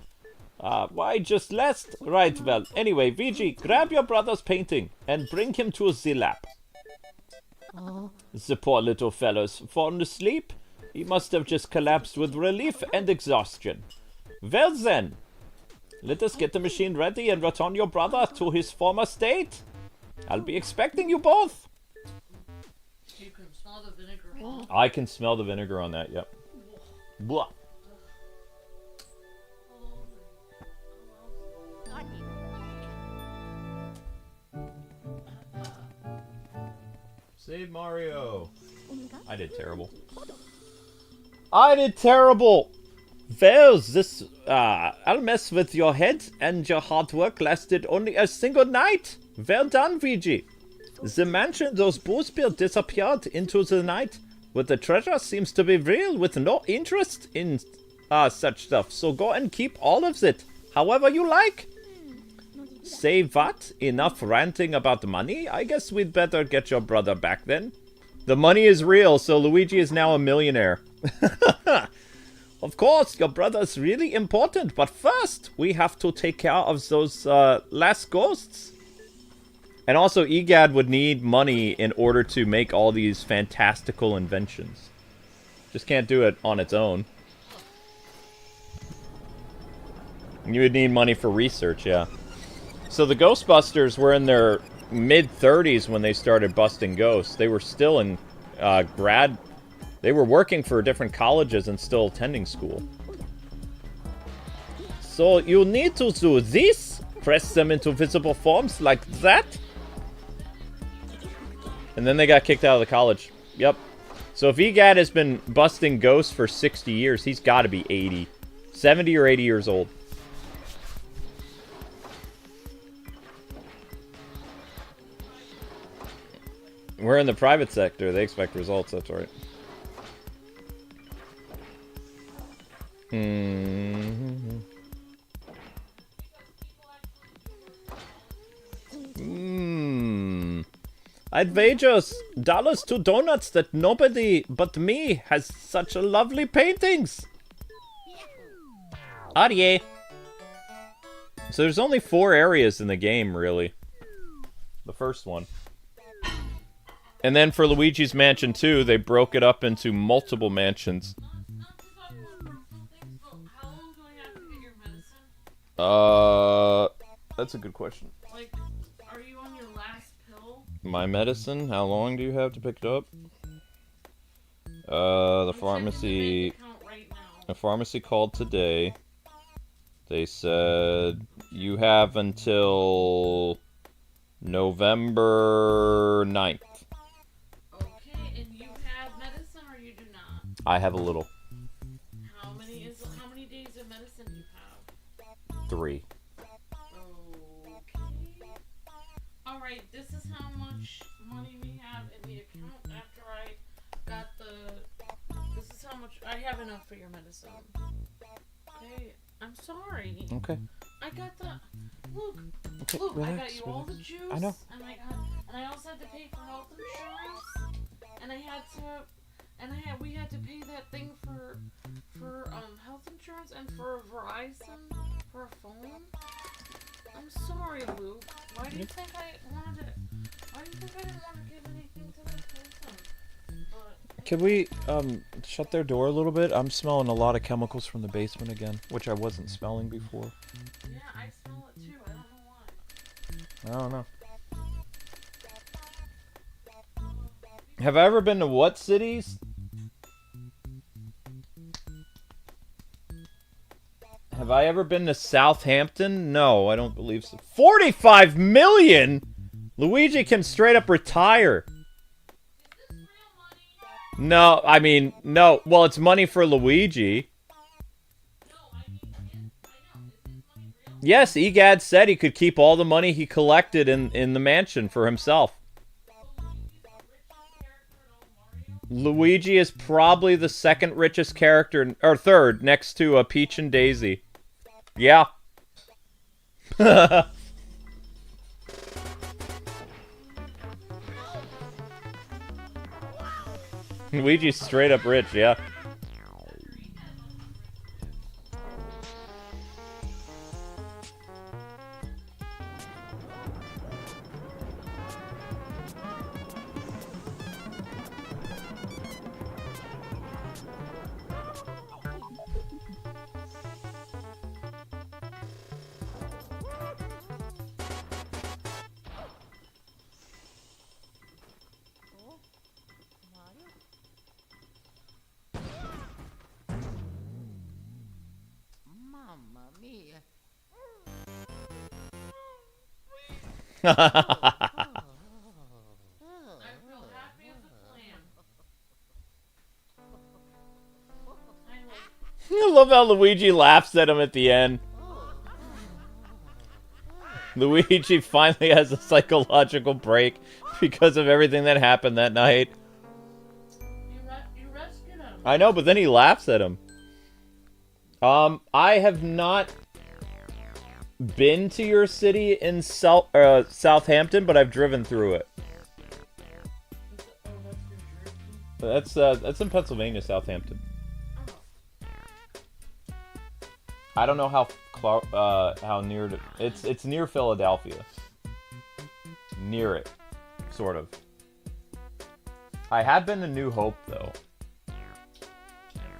Why, just last... Right, well, anyway, VG, grab your brother's painting and bring him to the lab. The poor little fellow's fallen asleep. He must have just collapsed with relief and exhaustion. Well then, let us get the machine ready and return your brother to his former state. I'll be expecting you both. You can smell the vinegar, huh? I can smell the vinegar on that, yep. Blah. Save Mario. I did terrible. I did terrible. Well, this, I'll mess with your head, and your hard work lasted only a single night. Well done, Luigi. The mansion those bulls built disappeared into the night, but the treasure seems to be real with no interest in, such stuff. So go and keep all of it, however you like. Say what? Enough ranting about money? I guess we'd better get your brother back then. The money is real, so Luigi is now a millionaire. Of course, your brother's really important, but first, we have to take care of those, last ghosts. And also, EGAD would need money in order to make all these fantastical inventions. Just can't do it on its own. You would need money for research, yeah. So the Ghostbusters were in their mid-30s when they started busting ghosts. They were still in They were working for different colleges and still attending school. So you need to do this. Press them into visible forms like that. And then they got kicked out of the college. Yep. So if EGAD has been busting ghosts for 60 years, he's got to be 80. 70 or 80 years old. We're in the private sector. They expect results. That's right. I'd wager dollars to donuts that nobody but me has such lovely paintings. Arie. So there's only 4 areas in the game, really. The first one. And then for Luigi's Mansion 2, they broke it up into multiple mansions. That's a good question. Like, are you on your last pill? My medicine? How long do you have to pick it up? The pharmacy... The pharmacy called today. They said you have until November 9th. Okay, and you have medicine or you do not? I have a little. How many days of medicine do you have? 3. Okay. Alright, this is how much money we have in the account after I got this is how much I have enough for your medicine. Okay, I'm sorry. Okay. I got the look, relax, I got you all the juice. I know. And I also had to pay for health insurance. And we had to pay that thing for health insurance and for Verizon for a phone. I'm sorry, Luke. Why do you think I didn't want to give anything to that person? Can we, shut their door a little bit? I'm smelling a lot of chemicals from the basement again, which I wasn't smelling before. Yeah, I smell it too. I don't know why. I don't know. Have I ever been to what cities? Have I ever been to Southampton? No, I don't believe so. 45 million?! Luigi can straight up retire. No, I mean, no. Well, it's money for Luigi. Yes, EGAD said he could keep all the money he collected in the mansion for himself. Luigi is probably the second richest character, or third, next to Peach and Daisy. Yeah. Luigi's straight up rich, yeah. I feel happy as a clam. I love how Luigi laughs at him at the end. Luigi finally has a psychological break because of everything that happened that night. You rescued him. I know, but then he laughs at him. I have not been to your city in Southampton, but I've driven through it. That's in Pennsylvania, Southampton. I don't know how near to, it's near Philadelphia. Near it, sort of. I have been to New Hope though.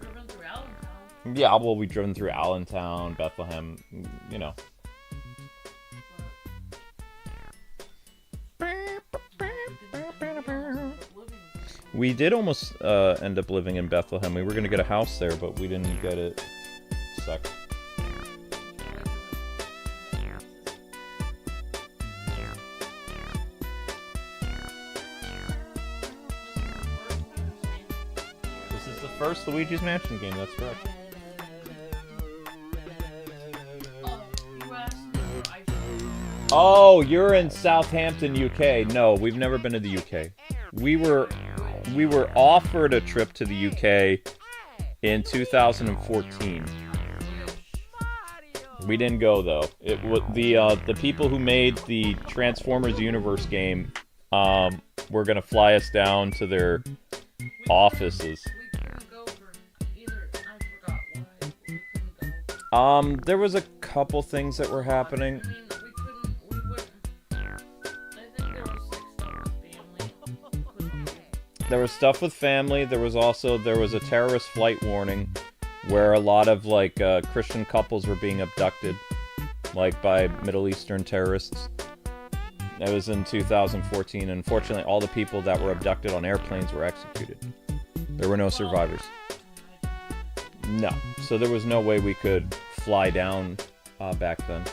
Driven through Allentown. Yeah, well, we've driven through Allentown, Bethlehem, you know. We did almost end up living in Bethlehem. We were going to get a house there, but we didn't get it. Suck. This is the first Luigi's Mansion game, that's correct. Oh, you're in Southampton, UK. No, we've never been to the UK. We were offered a trip to the UK in 2014. We didn't go though. It was the people who made the Transformers Universe game were gonna fly us down to their offices. We couldn't go for either. I forgot why we couldn't go. There was a couple things that were happening. I mean, we wouldn't. I think there was stuff with family. There was stuff with family. There was a terrorist flight warning where a lot of like Christian couples were being abducted, like by Middle Eastern terrorists. That was in 2014. Unfortunately, all the people that were abducted on airplanes were executed. There were no survivors. No, so there was no way we could fly down back then.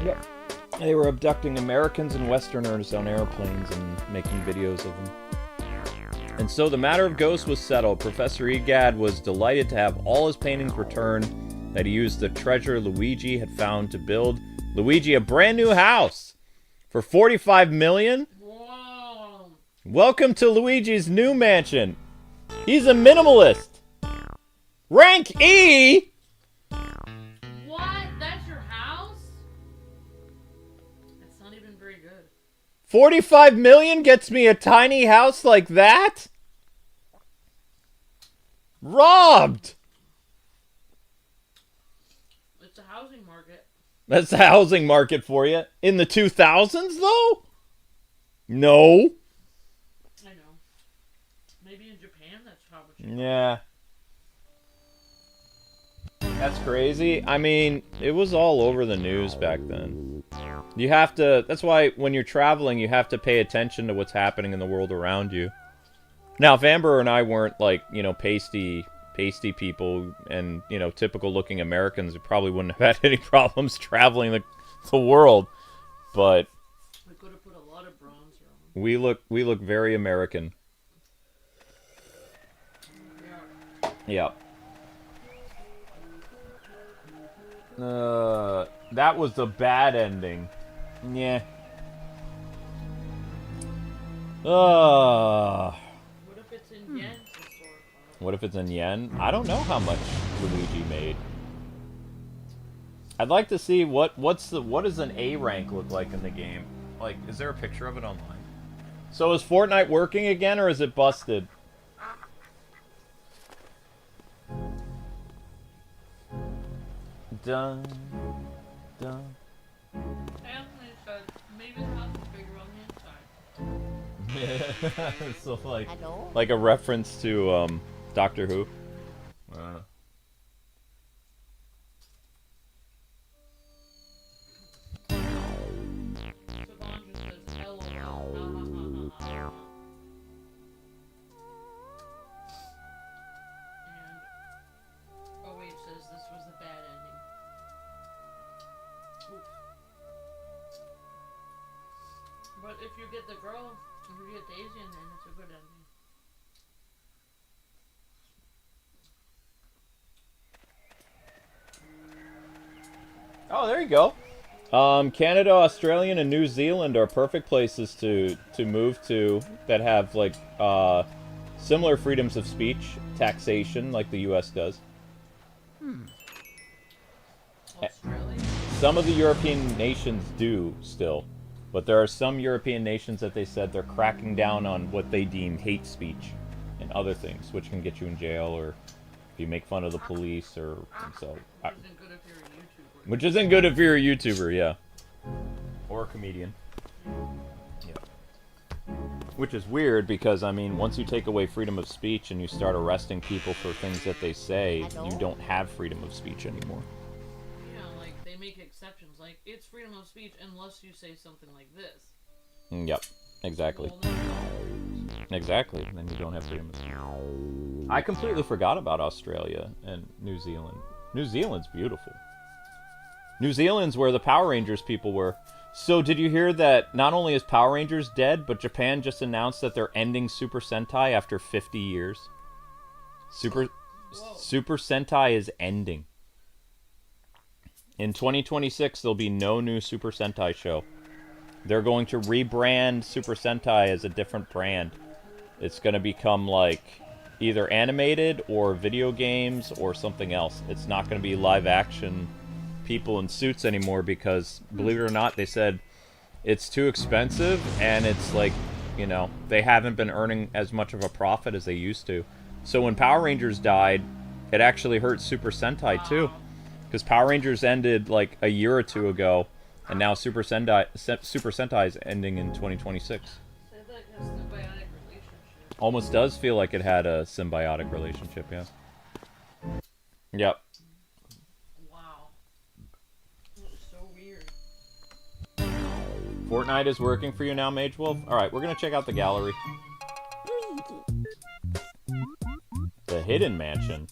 Yep. They were abducting Americans and Westerners on airplanes and making videos of them. And so the matter of ghosts was settled. Professor Egad was delighted to have all his paintings returned, that he used the treasure Luigi had found to build Luigi a brand new house for $45 million. Whoa. Welcome to Luigi's new mansion. He's a minimalist. Rank E! What? That's your house? That's not even very good. 45 million gets me a tiny house like that? Robbed! It's a housing market. That's the housing market for you. In the 2000s, though? No. I know. Maybe in Japan, that's how much. Yeah. That's crazy. I mean, it was all over the news back then. You have to... That's why when you're traveling, you have to pay attention to what's happening in the world around you. Now, if Amber and I weren't, like, you know, pasty people and, you know, typical-looking Americans, we probably wouldn't have had any problems traveling the world. But... We could have put a lot of bronzer on. We look very American. Yeah. That was the bad ending. Yeah. What if it's in yen? What if it's in yen? I don't know how much Luigi made. I'd like to see what does an A rank look like in the game? Like, is there a picture of it online? So is Fortnite working again, or is it busted? Dun, dun. Anthony said maybe the house is bigger on the inside. Yeah. So like a reference to Doctor Who. Savon just says LOL. And oh wait, it says if you get the girl, if you get Daisy, and then it's a good ending. Oh, there you go. Canada, Australia, and New Zealand are perfect places to move to that have like similar freedoms of speech, taxation, like the U.S. does. Australia? Some of the European nations do still, but there are some European nations that they said they're cracking down on what they deem hate speech and other things, which can get you in jail or if you make fun of the police or so. Which isn't good if you're a YouTuber, yeah. Or a comedian. Yeah. Which is weird because, I mean, once you take away freedom of speech and you start arresting people for things that they say, you don't have freedom of speech anymore. Yeah, like, they make exceptions. Like, it's freedom of speech unless you say something like this. Yep, exactly. Exactly, then you don't have freedom of speech. I completely forgot about Australia and New Zealand. New Zealand's beautiful. New Zealand's where the Power Rangers people were. So did you hear that not only is Power Rangers dead, but Japan just announced that they're ending Super Sentai after 50 years? Super Sentai is ending. In 2026, there'll be no new Super Sentai show. They're going to rebrand Super Sentai as a different brand. It's going to become like either animated or video games or something else. It's not going to be live action people in suits anymore because, believe it or not, they said it's too expensive and it's like, you know, they haven't been earning as much of a profit as they used to. So when Power Rangers died, it actually hurt Super Sentai too, because Power Rangers ended like a year or two ago, and now Super Sentai is ending in 2026. Almost does feel like it had a symbiotic relationship, yeah. Yep. Fortnite is working for you now, Mage Wolf? Alright, we're gonna check out the gallery. The Hidden Mansion.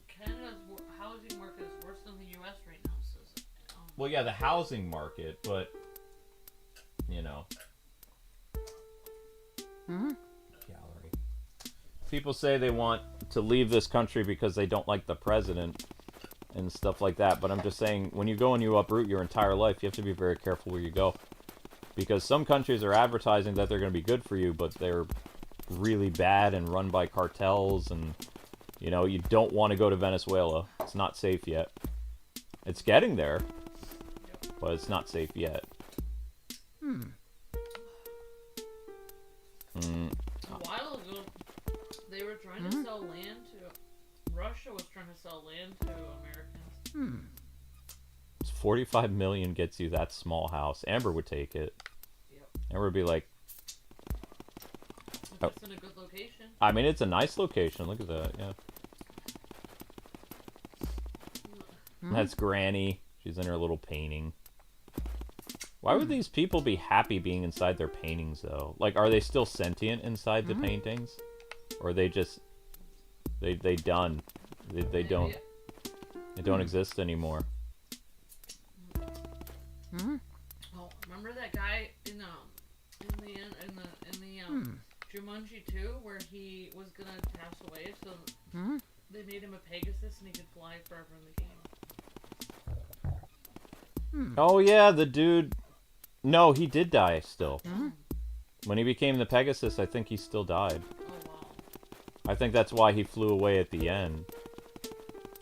Canada's housing market is worse than the U.S. right now, says. Well, yeah, the housing market, but, you know. Gallery. People say they want to leave this country because they don't like the president and stuff like that, but I'm just saying, when you go and you uproot your entire life, you have to be very careful where you go. Because some countries are advertising that they're going to be good for you, but they're really bad and run by cartels, and, you know, you don't want to go to Venezuela. It's not safe yet. It's getting there, but it's not safe yet. A while ago, they were trying to sell land to... Russia was trying to sell land to Americans. 45 million gets you that small house. Amber would take it. Yep. Amber would be like... If it's in a good location. I mean, it's a nice location. Look at that, yeah. That's Granny. She's in her little painting. Why would these people be happy being inside their paintings, though? Like, are they still sentient inside the paintings? Or are they just... They done. They don't exist anymore. Oh, remember that guy in Jumanji 2 where he was gonna pass away, so they made him a Pegasus and he could fly forever in the game. Oh yeah, the dude. No, he did die still. When he became the Pegasus, I think he still died. I think that's why he flew away at the end.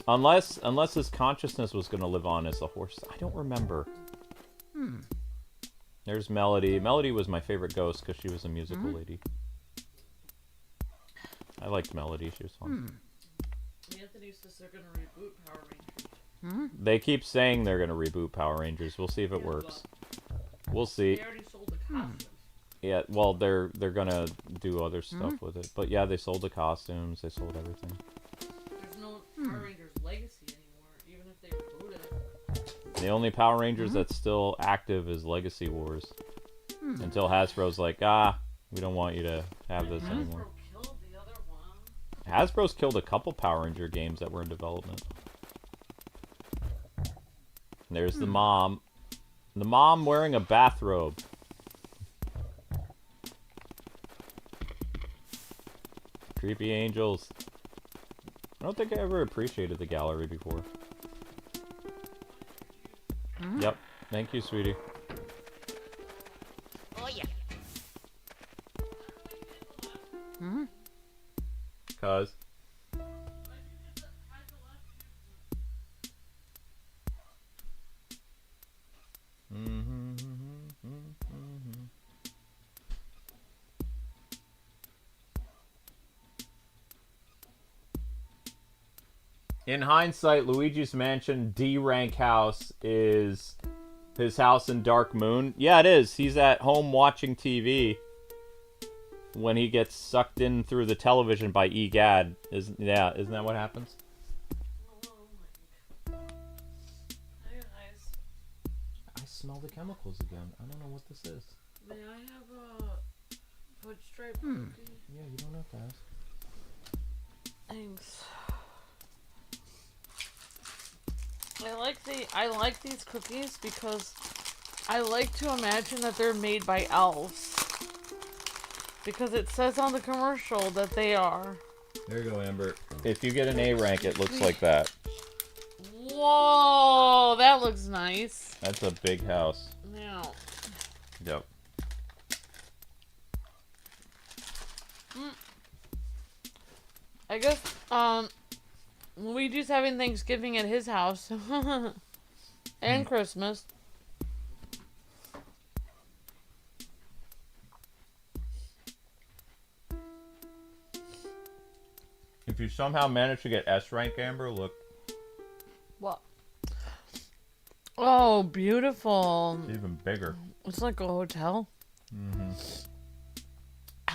Unless his consciousness was going to live on as a horse. I don't remember. There's Melody. Melody was my favorite ghost because she was a musical lady. I liked Melody. She was fun. Anthony says they're going to reboot Power Rangers. They keep saying they're going to reboot Power Rangers. We'll see if it works. We'll see. They already sold the costumes. Yeah, well, they're gonna do other stuff with it. But yeah, they sold the costumes, they sold everything. There's no Power Rangers Legacy anymore, even if they reboot it. The only Power Rangers that's still active is Legacy Wars. Until Hasbro's like, we don't want you to have this anymore. Hasbro killed the other one. Hasbro's killed a couple Power Ranger games that were in development. There's the mom. The mom wearing a bathrobe. Creepy angels. I don't think I ever appreciated the gallery before. Yep. Thank you, sweetie. Oh yeah. Cuz. In hindsight, Luigi's Mansion D rank house is his house in Dark Moon. Yeah, it is. He's at home watching TV when he gets sucked in through the television by Egad. Isn't that what happens? I smell the chemicals again. I don't know what this is. May I have a foot stripe cookie? Yeah, you don't have to ask. Thanks. I like these cookies because I like to imagine that they're made by elves. Because it says on the commercial that they are. There you go, Amber. If you get an A rank, it looks like that. Whoa, that looks nice. That's a big house. Yeah. Yep. I guess, Luigi's having Thanksgiving at his house. And Christmas. If you somehow manage to get S rank, Amber, look. What? Oh, beautiful. It's even bigger. It's like a hotel.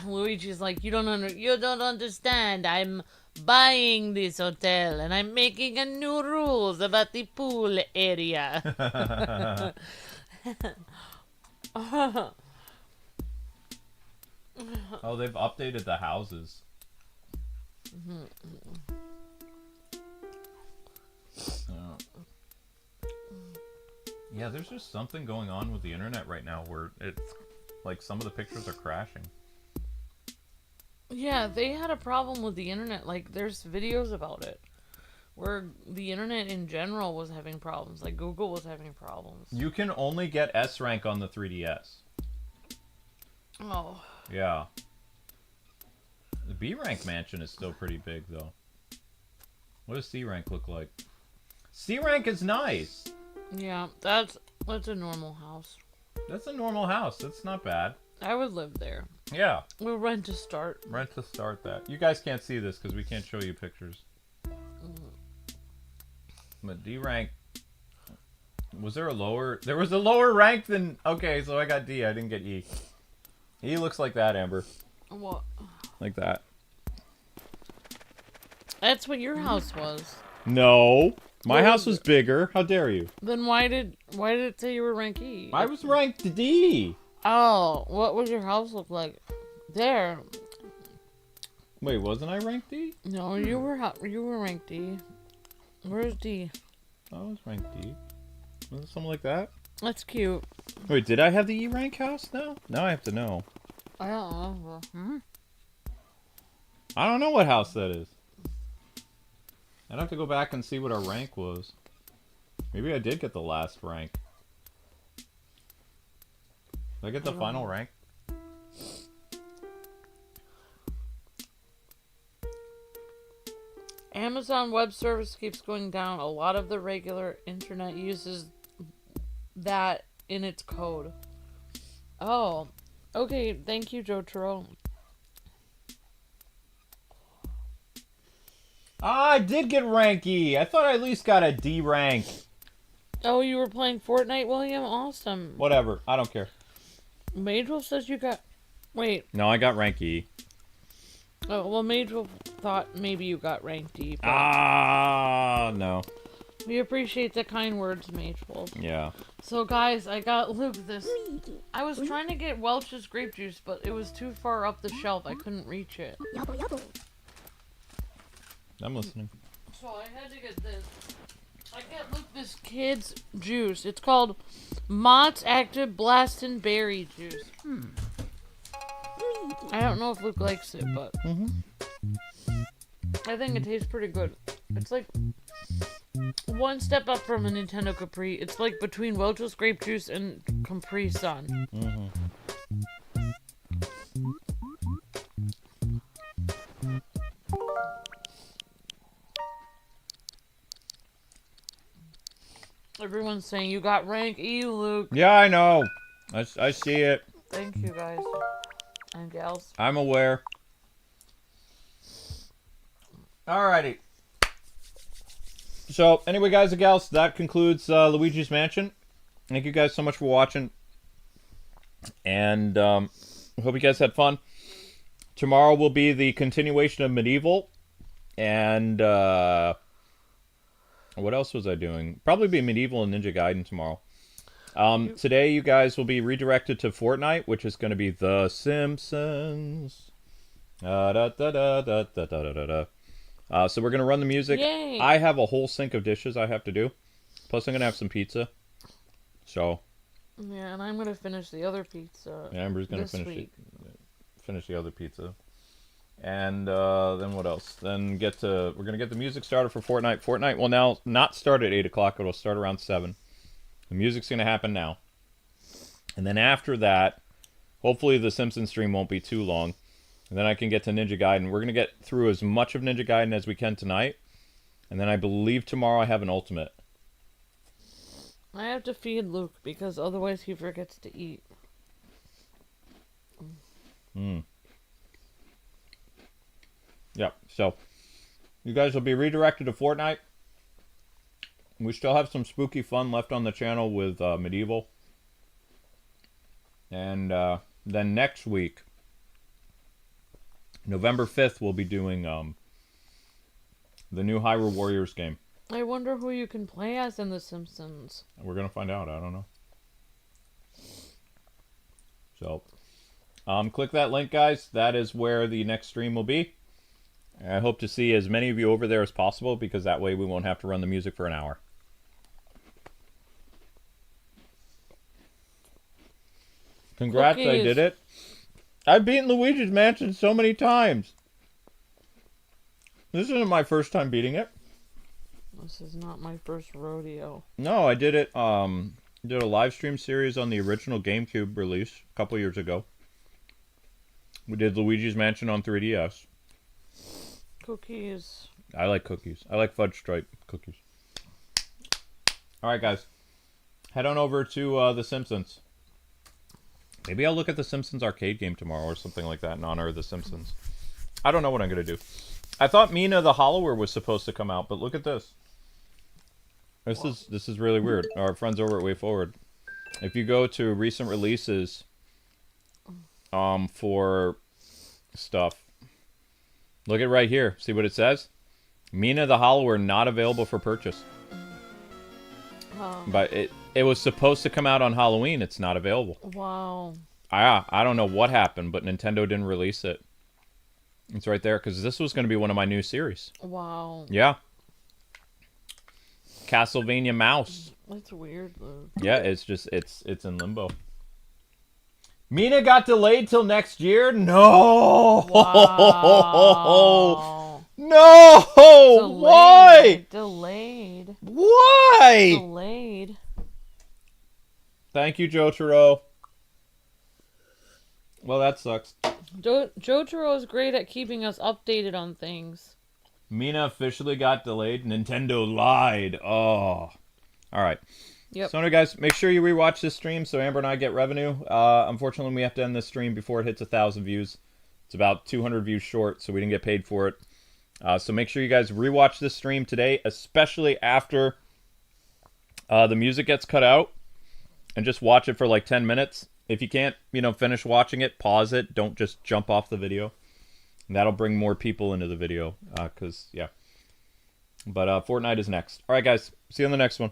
Luigi's like, you don't understand. I'm buying this hotel and I'm making a new rules about the pool area. Oh, they've updated the houses. Yeah, there's just something going on with the internet right now where it's like some of the pictures are crashing. Yeah, they had a problem with the internet. Like, there's videos about it. Where the internet in general was having problems. Like, Google was having problems. You can only get S rank on the 3DS. Oh. Yeah. The B rank mansion is still pretty big, though. What does C rank look like? C rank is nice. Yeah, that's a normal house. That's a normal house. That's not bad. I would live there. Yeah. We'll rent to start. Rent to start that. You guys can't see this because we can't show you pictures. But D rank. Was there a lower? There was a lower rank than. Okay, so I got D. I didn't get E. E looks like that, Amber. What? Like that. That's what your house was. No. My What house was was bigger. How dare you? Then why did it say you were rank E? I was ranked D. Oh, what would your house look like? There. Wait, wasn't I ranked D? No, you were ranked D. Where's D? I was ranked D. Was it something like that? That's cute. Wait, did I have the E rank house now? Now I have to know. I don't know. I don't know what house that is. I'd have to go back and see what our rank was. Maybe I did get the last rank. Did I get the final rank? Amazon Web Service keeps going down. A lot of the regular internet uses that in its code. Oh. Okay, thank you, Jotaro. Ah, I did get rank E. I thought I at least got a D rank. Oh, you were playing Fortnite, William? Awesome. Whatever. I don't care. Majewolf says you got... Wait. No, I got rank E. Oh, well, Majewolf thought maybe you got rank D. Ah, no. We appreciate the kind words, Majewolf. Yeah. So, guys, I got Luke this. I was trying to get Welch's grape juice, but it was too far up the shelf. I couldn't reach it. I'm listening. So I had to get this. I got Luke this kid's juice. It's called Mott's Active Blastin' Berry Juice. I don't know if Luke likes it, but I think it tastes pretty good. It's like one step up from a Nintendo Capri. It's like between Welch's grape juice and Capri Sun. Everyone's saying you got rank E, Luke. Yeah, I know. I see it. Thank you, guys and gals. I'm aware. Alrighty. So, anyway, guys and gals, that concludes Luigi's Mansion. Thank you guys so much for watching. And I hope you guys had fun. Tomorrow will be the continuation of Medieval. And what else was I doing? Probably be Medieval and Ninja Gaiden tomorrow. Today, you guys will be redirected to Fortnite, which is going to be The Simpsons. So we're going to run the music. Yay. I have a whole sink of dishes I have to do. Plus, I'm going to have some pizza. So. Yeah, and I'm going to finish the other pizza. Yeah, Amber's going to finish the other pizza. And then what else? Then we're going to get the music started for Fortnite. Fortnite will now not start at 8 o'clock. It'll start around 7. The music's going to happen now. And then after that, hopefully the Simpsons stream won't be too long. And then I can get to Ninja Gaiden. We're going to get through as much of Ninja Gaiden as we can tonight. And then I believe tomorrow I have an ultimate. I have to feed Luke because otherwise he forgets to eat. Yep, so you guys will be redirected to Fortnite. We still have some spooky fun left on the channel with Medieval. And then next week, November 5th, we'll be doing the new Hyrule Warriors game. I wonder who you can play as in The Simpsons. We're going to find out. I don't know. So, click that link, guys. That is where the next stream will be. I hope to see as many of you over there as possible, because that way we won't have to run the music for an hour. Congrats, Cookies. I did it. I've beaten Luigi's Mansion so many times. This isn't my first time beating it. This is not my first rodeo. No, I did it, did a live stream series on the original GameCube release a couple years ago. We did Luigi's Mansion on 3DS. Cookies. I like cookies. I like fudge stripe cookies. Alright, guys. Head on over to The Simpsons. Maybe I'll look at The Simpsons arcade game tomorrow or something like that in honor of The Simpsons. I don't know what I'm going to do. I thought Mina the Hollower was supposed to come out, but look at this. This is really weird. Our friends over at WayForward. If you go to recent releases for stuff, look at right here. See what it says? Mina the Hollower not available for purchase. But it was supposed to come out on Halloween. It's not available. Wow. I don't know what happened, but Nintendo didn't release it. It's right there, because this was going to be one of my new series. Wow. Yeah. Castlevania Mouse. That's weird, though. Yeah, it's in limbo. Mina got delayed till next year? No! Wow. No! Delayed. Why? Delayed. Why? Delayed. Thank you, Jotaro. Well, that sucks. Jotaro is great at keeping us updated on things. Mina officially got delayed. Nintendo lied. Oh. Alright. Yep. So anyway, guys, make sure you rewatch this stream so Amber and I get revenue. Unfortunately, we have to end this stream before it hits 1,000 views. It's about 200 views short, so we didn't get paid for it. So make sure you guys rewatch this stream today, especially after the music gets cut out. And just watch it for like 10 minutes. If you can't, finish watching it, pause it. Don't just jump off the video. And that'll bring more people into the video. Yeah. But Fortnite is next. Alright, guys. See you on the next one.